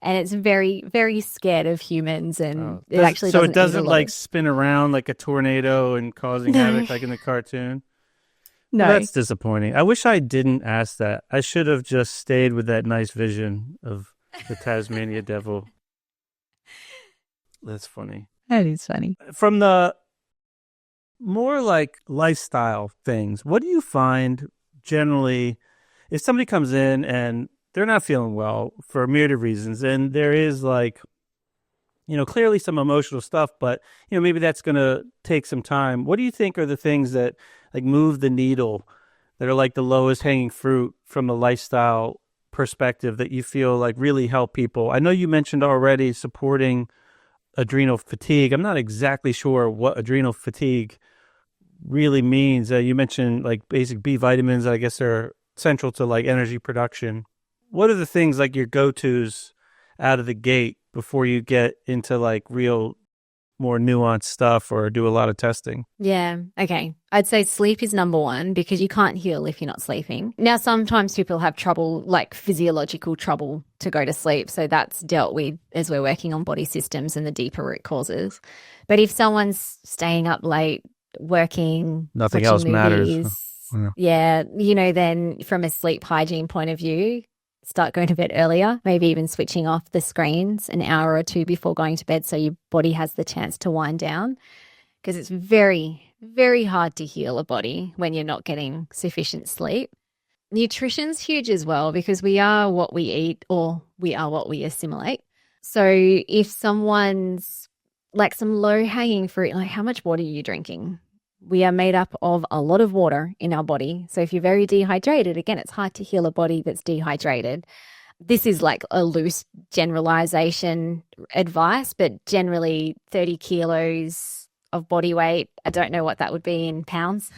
And it's very, very scared of humans, and it actually doesn't. So it doesn't spin around like a tornado and causing havoc like in the cartoon? No. Well, that's disappointing. I wish I didn't ask that. I should have just stayed with that nice vision of the Tasmania Devil. That's funny. That is funny. From the more lifestyle things, what do you find generally if somebody comes in and they're not feeling well for a myriad of reasons, and there is clearly some emotional stuff, but maybe that's going to take some time. What do you think are the things that move the needle, that are the lowest hanging fruit from the lifestyle perspective that you feel really help people? I know you mentioned already supporting adrenal fatigue. I'm not exactly sure what adrenal fatigue really means. You mentioned like basic B vitamins, I guess are central to like energy production. What are the things like your go-tos out of the gate before you get into like real more nuanced stuff or do a lot of testing? Yeah. Okay. I'd say sleep is number one because you can't heal if you're not sleeping. Now, sometimes people have trouble, like physiological trouble to go to sleep. So that's dealt with as we're working on body systems and the deeper root causes. But if someone's staying up late, working, Nothing watching else movies, matters. yeah, then from a sleep hygiene point of view, start going to bed earlier, maybe even switching off the screens an hour or two before going to bed so your body has the chance to wind down, because it's very, very hard to heal a body when you're not getting sufficient sleep. Nutrition's huge as well because we are what we eat or we are what we assimilate. So if someone's like some low-hanging fruit, like how much water are you drinking? We are made up of a lot of water in our body. So if you're very dehydrated, again, it's hard to heal a body that's dehydrated. This is like a loose generalization advice, but generally 30 kilos of body weight, I don't know what that would be in pounds.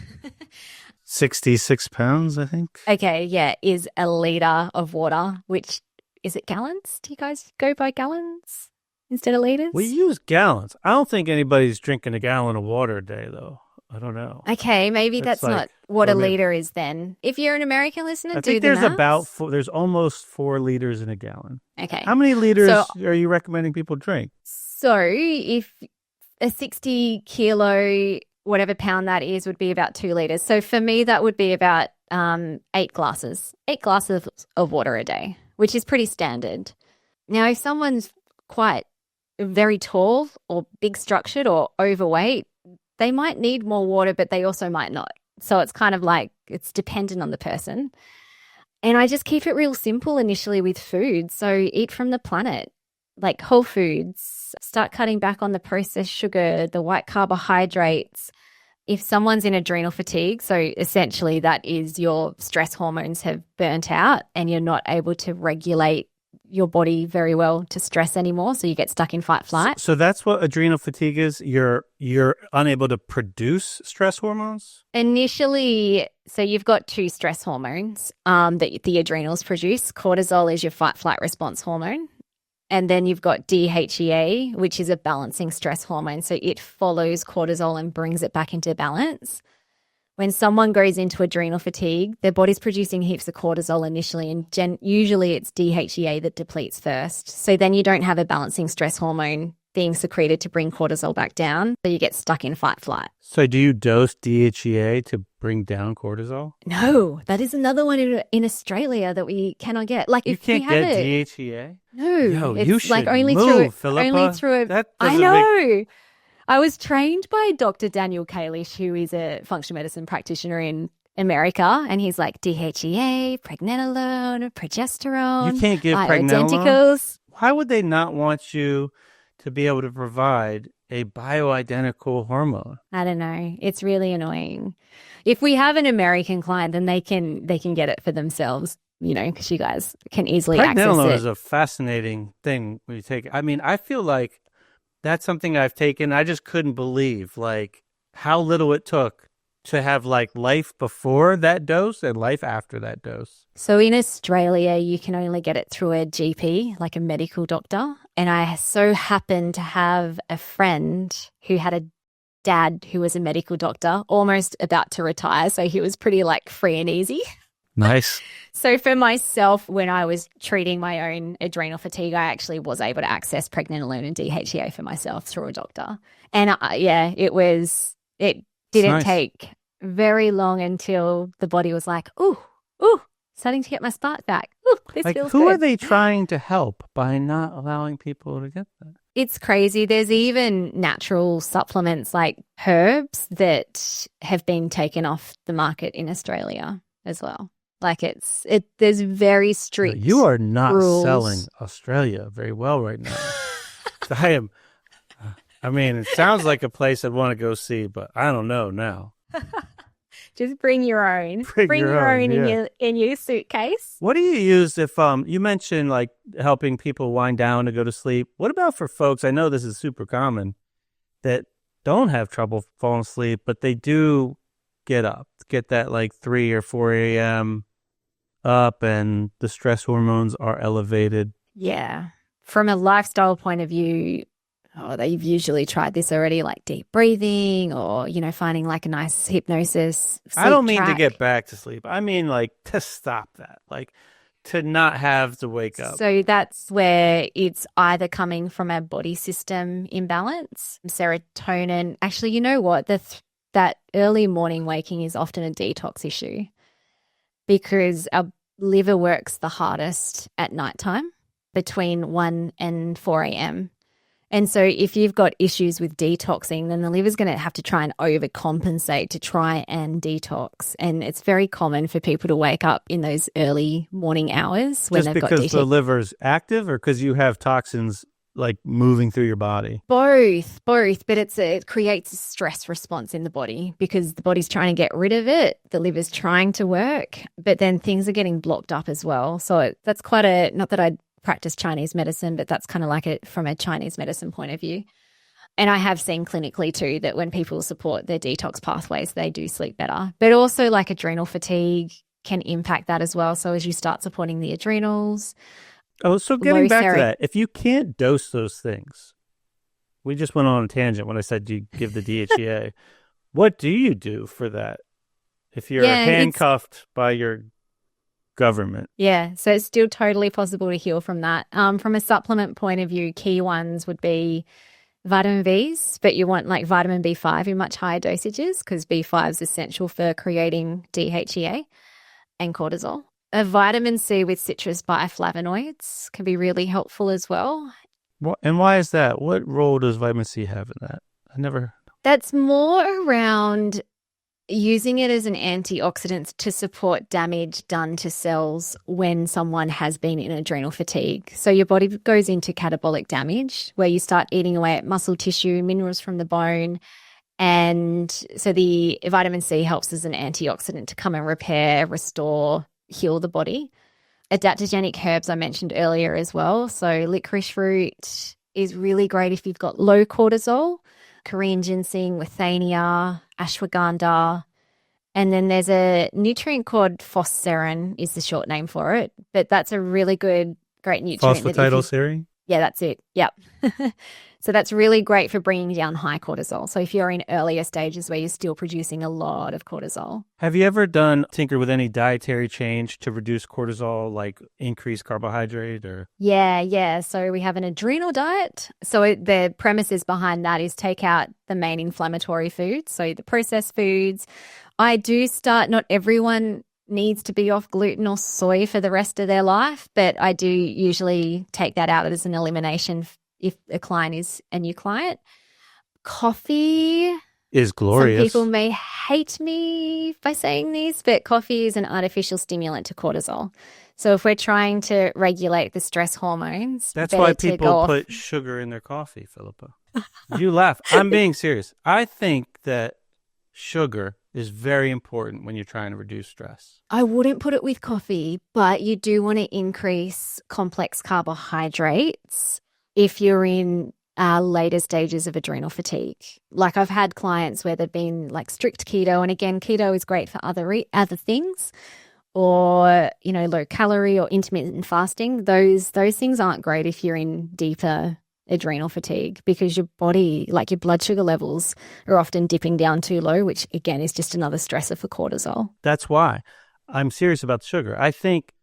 66 pounds, I think. Okay, yeah, is a liter of water, which, is it gallons? Do you guys go by gallons instead of liters? We use gallons. I don't think anybody's drinking a gallon of water a day, though. I don't know. Okay, maybe that's like, not what a liter is then. If you're an American listener, I do think the there's maths. there's almost 4 liters in a gallon. Okay. How many liters are you recommending people drink? So if a 60 kilo, whatever pound that is, would be about 2 liters. So for me, that would be about 8 glasses of water a day, which is pretty standard. Now, if someone's quite very tall or big structured or overweight, they might need more water, but they also might not. So it's kind of like it's dependent on the person. And I just keep it real simple initially with food. So eat from the planet, like whole foods, start cutting back on the processed sugar, the white carbohydrates. If someone's in adrenal fatigue, so essentially that is your stress hormones have burnt out and you're not able to regulate your body very well to stress anymore, so you get stuck in fight flight. So that's what adrenal fatigue is. You're unable to produce stress hormones? Initially, so you've got 2 stress hormones that the adrenals produce. Cortisol is your fight flight response hormone. And then you've got DHEA, which is a balancing stress hormone. So it follows cortisol and brings it back into balance. When someone goes into adrenal fatigue, their body's producing heaps of cortisol initially, and usually it's DHEA that depletes first. So then you don't have a balancing stress hormone being secreted to bring cortisol back down, so you get stuck in fight flight. So do you dose DHEA to bring down cortisol? No, that is another one in Australia that we cannot get. Like, you if can't we have get it, DHEA? no, Yo, it's you should like only move, through Filipa. a. I know. I was trained by Dr. Daniel Kalish, who is a functional medicine practitioner in America, and he's like DHEA, pregnenolone, progesterone. You can't give Bioidenticals. Why would they not want you to be able to provide a bioidentical hormone? I don't know. It's really annoying. If we have an American client, then they can get it for themselves, because you guys can easily access it. Pregnenolone is a fascinating thing when you take it. I mean, I feel like that's something I've taken. I just couldn't believe like how little it took to have like life before that dose and life after that dose. So in Australia, you can only get it through a GP, like a medical doctor. And I so happened to have a friend who had a dad who was a medical doctor, almost about to retire. So he was pretty like free and easy. Nice. So for myself, when I was treating my own adrenal fatigue, I actually was able to access pregnenolone and DHEA for myself through a doctor. And it didn't take very long until the body was like, ooh, starting to get my spark back. Ooh, this feels good. Who are they trying to help by not allowing people to get that? It's crazy. There's even natural supplements like herbs that have been taken off the market in Australia as well. Like there's very strict You are not rules. selling Australia very well right now. I mean, it sounds like a place I'd want to go see, but I don't know now. Just bring your own. Bring your own, in your suitcase. What do you use if you mentioned like helping people wind down to go to sleep? What about for folks? I know this is super common that don't have trouble falling asleep, but they do get that like 3 or 4 a.m. up, and the stress hormones are elevated. Yeah. From a lifestyle point of view, they've usually tried this already, like deep breathing or, finding like a nice hypnosis. I don't mean to get back to sleep. I mean like to stop that, like to not have to wake up. So that's where it's either coming from a body system imbalance, serotonin. Actually, you know what? That early morning waking is often a detox issue because our liver works the hardest at nighttime between 1 and 4 a.m. And so if you've got issues with detoxing, then the liver's going to have to try and overcompensate to try and detox. And it's very common for people to wake up in those early morning hours when they've got Just because the liver's active, or because you have toxins like moving through your body? Both. But it creates a stress response in the body because the body's trying to get rid of it. The liver's trying to work, but then things are getting blocked up as well. So that's quite not that I practice Chinese medicine, but that's kind of like it from a Chinese medicine point of view. And I have seen clinically too that when people support their detox pathways, they do sleep better. But also like adrenal fatigue can impact that as well. So as you start supporting the adrenals. Oh, so getting back to that, if you can't dose those things, we just went on a tangent when I said you give the DHEA. What do you do for that if you're handcuffed by your government? Yeah, so it's still totally possible to heal from that. From a supplement point of view, key ones would be vitamin Bs, but you want like vitamin B5 in much higher dosages because B5 is essential for creating DHEA and cortisol. A vitamin C with citrus bioflavonoids can be really helpful as well. And why is that? What role does vitamin C have in that? That's more around using it as an antioxidant to support damage done to cells when someone has been in adrenal fatigue. So your body goes into catabolic damage where you start eating away at muscle tissue, minerals from the bone. And so the vitamin C helps as an antioxidant to come and repair, restore, heal the body. Adaptogenic herbs I mentioned earlier as well. So licorice root is really great if you've got low cortisol. Korean ginseng, withania, ashwagandha. And then there's a nutrient called phosphorin is the short name for it. But that's a really great nutrient. Phosphatidylserine? Yeah, that's it. Yep. So that's really great for bringing down high cortisol. So if you're in earlier stages where you're still producing a lot of cortisol. Have you ever tinkered with any dietary change to reduce cortisol, like increase carbohydrate or? Yeah. So we have an adrenal diet. So the premises behind that is take out the main inflammatory foods, so the processed foods. I do start, not everyone needs to be off gluten or soy for the rest of their life, but I do usually take that out as an elimination if a client is a new client. Coffee is glorious. Some people may hate me by saying this, but coffee is an artificial stimulant to cortisol. So if we're trying to regulate the stress hormones, that's why people put sugar in their coffee, Filipa. You laugh. I'm being serious. I think that sugar is very important when you're trying to reduce stress. I wouldn't put it with coffee, but you do want to increase complex carbohydrates if you're in later stages of adrenal fatigue. Like I've had clients where they've been like strict keto, and again, keto is great for other things, or low calorie or intermittent fasting. Those things aren't great if you're in deeper adrenal fatigue because your body, like your blood sugar levels, are often dipping down too low, which again is just another stressor for cortisol. That's why I'm serious about sugar. I think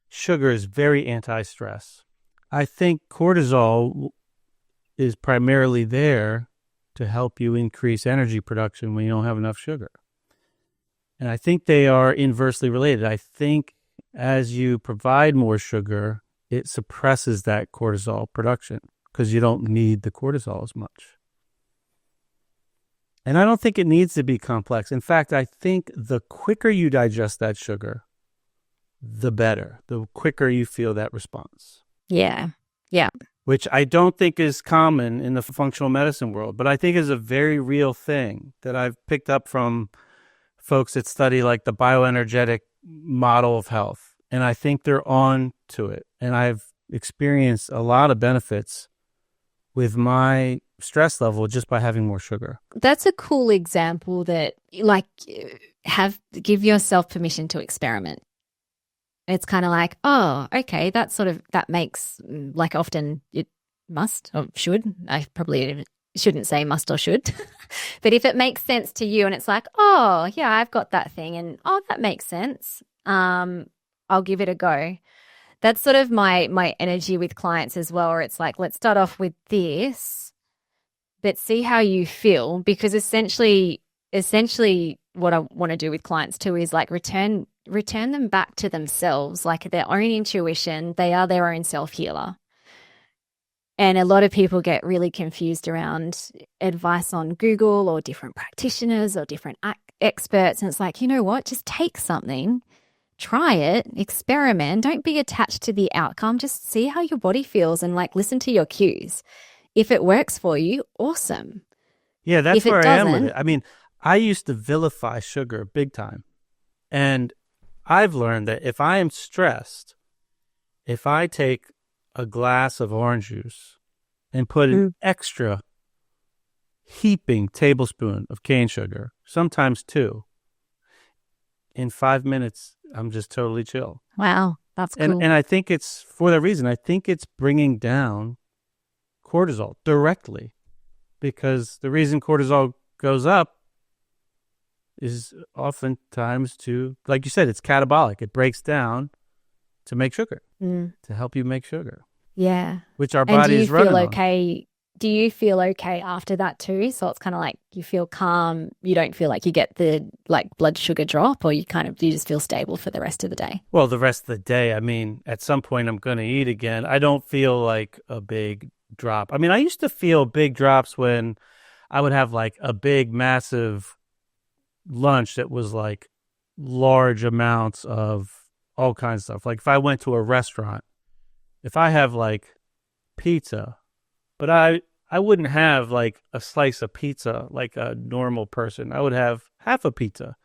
sugar is very anti-stress. I think cortisol is primarily there to help you increase energy production when you don't have enough sugar. And I think they are inversely related. I think as you provide more sugar, it suppresses that cortisol production because you don't need the cortisol as much. And I don't think it needs to be complex. In fact, I think the quicker you digest that sugar, the better, the quicker you feel that response. Yeah. Which I don't think is common in the functional medicine world, but I think is a very real thing that I've picked up from folks that study like the bioenergetic model of health. And I think they're on to it. And I've experienced a lot of benefits with my stress level just by having more sugar. That's a cool example that like give yourself permission to experiment. It's kind of like, oh, okay, that makes, like often it must or should. I probably shouldn't say must or should. But if it makes sense to you and it's like, oh, yeah, I've got that thing and oh, that makes sense. I'll give it a go. That's sort of my energy with clients as well, where it's like, let's start off with this, but see how you feel, because essentially what I want to do with clients too is like return them back to themselves, like their own intuition. They are their own self-healer. And a lot of people get really confused around advice on Google or different practitioners or different experts. And it's like, you know what? Just take something, try it, experiment. Don't be attached to the outcome. Just see how your body feels and like listen to your cues. If it works for you, awesome. Yeah, that's where I am with it. I mean, I used to vilify sugar big time. And I've learned that if I am stressed, if I take a glass of orange juice and put an extra heaping tablespoon of cane sugar, sometimes 2, in 5 minutes, I'm just totally chill. Wow, that's cool. And I think it's for that reason. I think it's bringing down cortisol directly, because the reason cortisol goes up is oftentimes to, like you said, it's catabolic. It breaks down to make sugar, to help you make sugar. Yeah. Which our bodies run on. Do you feel okay after that too? So it's kind of like you feel calm. You don't feel like you get the like blood sugar drop, or you just feel stable for the rest of the day? Well, the rest of the day, I mean, at some point I'm going to eat again. I don't feel like a big drop. I mean, I used to feel big drops when I would have like a big, massive lunch that was like large amounts of all kinds of stuff. Like if I went to a restaurant, if I have like pizza, but I wouldn't have like a slice of pizza like a normal person. I would have half a pizza.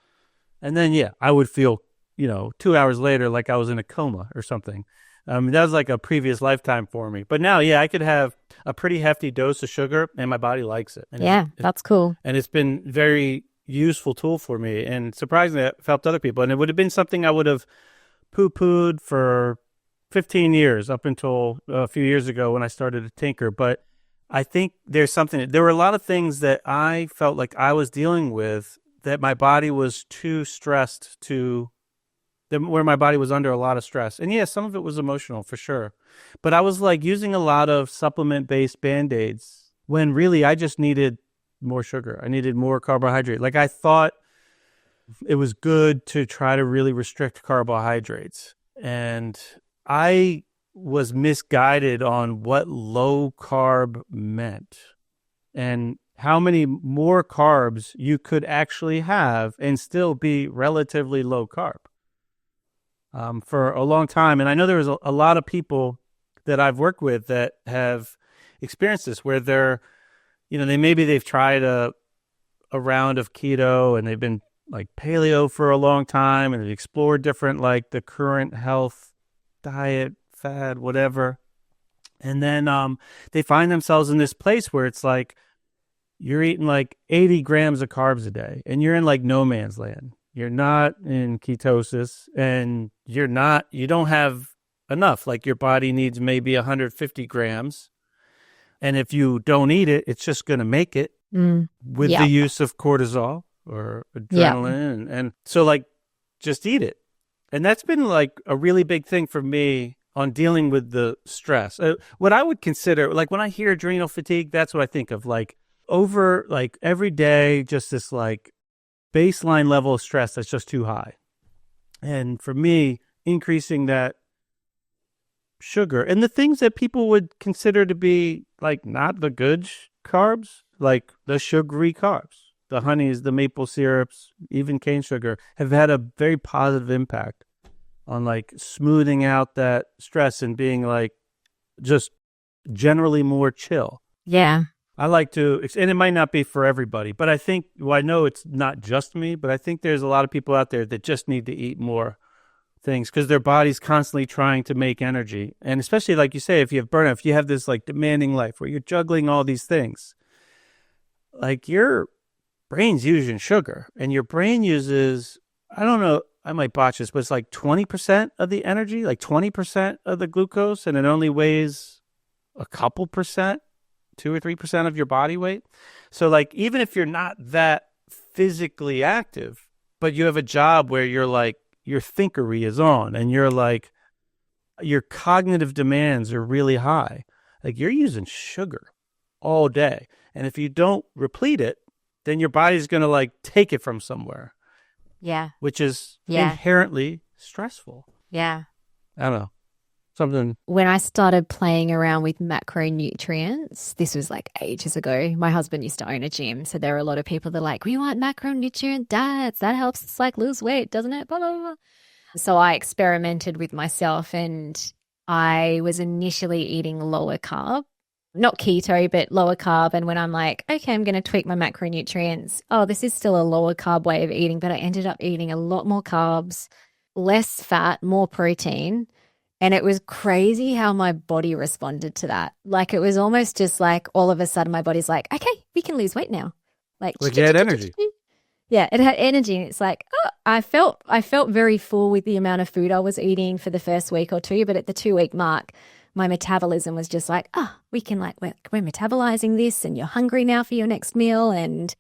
And then, yeah, I would feel, 2 hours later like I was in a coma or something. That was like a previous lifetime for me. But now, yeah, I could have a pretty hefty dose of sugar and my body likes it. And yeah, that's cool. And it's been very useful tool for me. And surprisingly, it helped other people. And it would have been something I would have poo-pooed for 15 years up until a few years ago when I started to tinker. But I think there were a lot of things that I felt like I was dealing with that my body was too stressed where my body was under a lot of stress. And yeah, some of it was emotional for sure. But I was like using a lot of supplement-based Band-Aids when really I just needed more sugar. I needed more carbohydrate. Like I thought it was good to try to really restrict carbohydrates. And I was misguided on what low carb meant and how many more carbs you could actually have and still be relatively low carb for a long time. And I know there was a lot of people that I've worked with that have experienced this, where they've tried a round of keto and they've been like paleo for a long time and they've explored different, like the current health diet, fad, whatever. And then they find themselves in this place where it's like you're eating like 80 grams of carbs a day and you're in like no man's land. You're not in ketosis and you don't have enough. Like your body needs maybe 150 grams. And if you don't eat it, it's just going to make it with the use of cortisol or adrenaline. And so like, just eat it. And that's been like a really big thing for me on dealing with the stress. What I would consider, like when I hear adrenal fatigue, that's what I think of, like over like every day, just this like baseline level of stress that's just too high. And for me, increasing that sugar and the things that people would consider to be like not the good carbs, like the sugary carbs, the honeys, the maple syrups, even cane sugar, have had a very positive impact on like smoothing out that stress and being like just generally more chill. Yeah. I like to, and it might not be for everybody, but I think, well, I know it's not just me, but I think there's a lot of people out there that just need to eat more things because their body's constantly trying to make energy. And especially, like you say, if you have burnout, if you have this like demanding life where you're juggling all these things, like your brain's using sugar and your brain uses, I don't know, I might botch this, but it's like 20% of the energy, like 20% of the glucose, and it only weighs a couple percent, 2 or 3% of your body weight. So like, even if you're not that physically active, but you have a job where you're like, your thinkery is on and you're like, your cognitive demands are really high. Like you're using sugar all day. And if you don't replete it, then your body's going to like take it from somewhere. Yeah. Which is inherently stressful. Yeah. I don't know. Something. When I started playing around with macronutrients, this was like ages ago. My husband used to own a gym. So there are a lot of people that are like, we want macronutrient diets. That helps us like lose weight, doesn't it? Blah, blah, blah. So I experimented with myself and I was initially eating lower carb, not keto, but lower carb. And when I'm like, okay, I'm going to tweak my macronutrients. Oh, this is still a lower carb way of eating, but I ended up eating a lot more carbs, less fat, more protein. And it was crazy how my body responded to that. Like it was almost just like all of a sudden my body's like, okay, we can lose weight now. Like you had energy. Yeah, it had energy. And it's like, oh, I felt very full with the amount of food I was eating for the first week or two. But at the 2-week mark, my metabolism was just like, oh, we can like, we're metabolizing this and you're hungry now for your next meal. And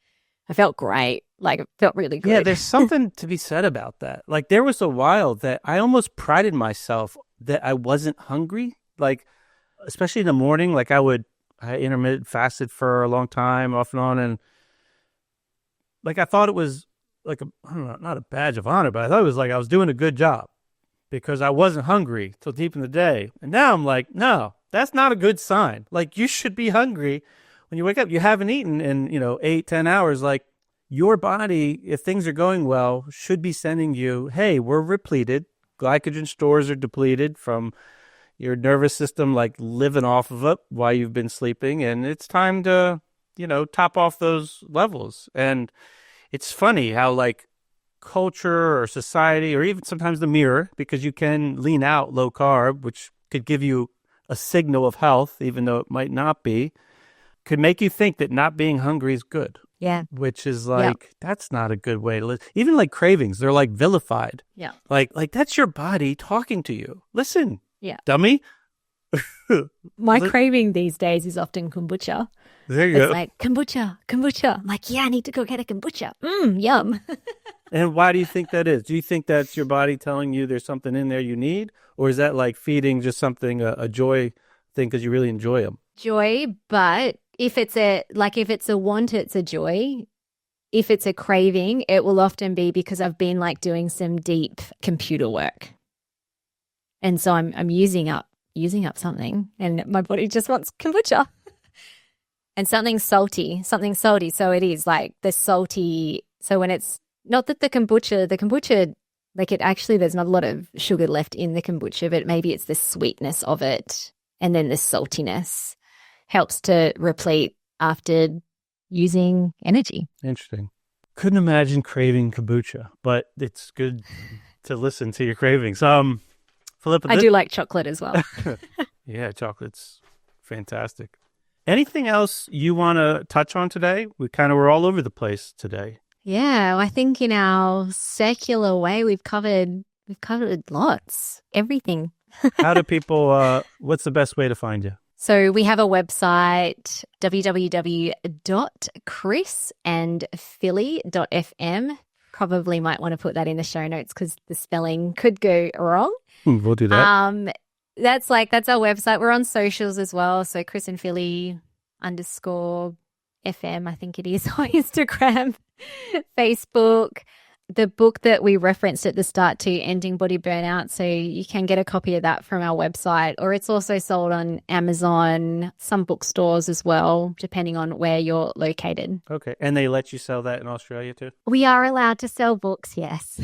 I felt great. Like it felt really good. Yeah, there's something to be said about that. Like there was a while that I almost prided myself that I wasn't hungry. Like, especially in the morning, like I intermittent fasted for a long time off and on. And like, I thought it was like, I don't know, not a badge of honor, but I thought it was like I was doing a good job because I wasn't hungry till deep in the day. And now I'm like, no, that's not a good sign. Like you should be hungry when you wake up. You haven't eaten in, 8-10 hours. Like your body, if things are going well, should be sending you, hey, we're repleted. Glycogen stores are depleted from your nervous system, like living off of it while you've been sleeping. And it's time to, top off those levels. And it's funny how like culture or society or even sometimes the mirror, because you can lean out low carb, which could give you a signal of health, even though it might not be, could make you think that not being hungry is good. Yeah. Which is like, that's not a good way to live. Even like cravings, they're like vilified. Yeah. Like that's your body talking to you. Listen, dummy. My craving these days is often kombucha. There you go. It's like, kombucha. I'm like, yeah, I need to go get a kombucha. Yum. And why do you think that is? Do you think that's your body telling you there's something in there you need? Or is that like feeding just something, a joy thing because you really enjoy them? Joy, but if it's a want, it's a joy. If it's a craving, it will often be because I've been like doing some deep computer work. And so I'm using up something and my body just wants kombucha. And something salty. So it is like the salty. So when it's not that the kombucha, like it actually, there's not a lot of sugar left in the kombucha, but maybe it's the sweetness of it. And then the saltiness helps to replete after using energy. Interesting. Couldn't imagine craving kombucha, but it's good to listen to your cravings. Filipa, I do like chocolate as well. Yeah, chocolate's fantastic. Anything else you want to touch on today? We kind of were all over the place today. Yeah, I think in our circular way, we've covered lots, everything. How do people, what's the best way to find you? So we have a website, www.chrisandphilly.fm. Probably might want to put that in the show notes because the spelling could go wrong. We'll do that. That's our website. We're on socials as well. So Chris and Philly _FM, I think it is, on Instagram, Facebook. The book that we referenced at the start to, Ending Body Burnout. So you can get a copy of that from our website, or it's also sold on Amazon, some bookstores as well, depending on where you're located. Okay. And they let you sell that in Australia too? We are allowed to sell books, yes.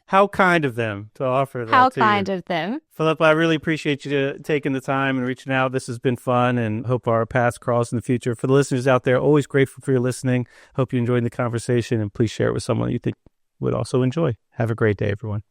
How kind of them to offer that How to you. kind of them. Philippa, I really appreciate you taking the time and reaching out. This has been fun, and hope our paths cross in the future. For the listeners out there, always grateful for your listening. Hope you enjoyed the conversation, and please share it with someone you think would also enjoy. Have a great day, everyone.